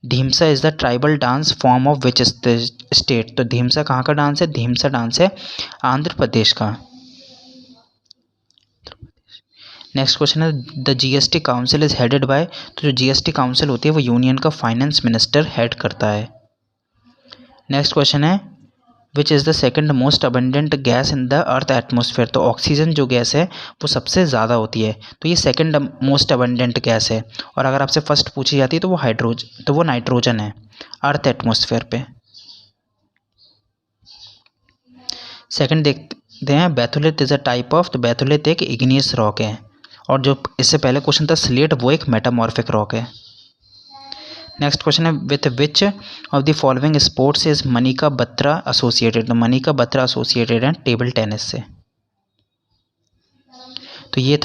Dhimsa is the tribal dance form of which state. तो धीमसा कहाँ का डांस है, धीमसा डांस है आंध्र प्रदेश का। नेक्स्ट क्वेश्चन है the GST council is headed by. तो जो जीएसटी काउंसिल होती है वो यूनियन का फाइनेंस मिनिस्टर हेड करता है। नेक्स्ट क्वेश्चन है which is the second most abundant gas in the earth atmosphere. तो ऑक्सीजन जो गैस है वो सबसे ज़्यादा होती है, तो ये सेकंड मोस्ट अबंडेंट गैस है। और अगर आपसे फर्स्ट पूछी जाती है तो वो नाइट्रोजन है अर्थ एटमोसफेयर पे। सेकंड देखते हैं batholith is a type of. तो बैथोलिथ एक इग्नियस रॉक है और जो इससे पहले क्वेश्चन था स्लेट वो एक मेटामॉर्फिक रॉक है। नेक्स्ट क्वेश्चन है with which of the following sports is Manika Batra associated. तो मनिका बत्रा एसोसिएटेड है टेबल टेनिस से। तो ये था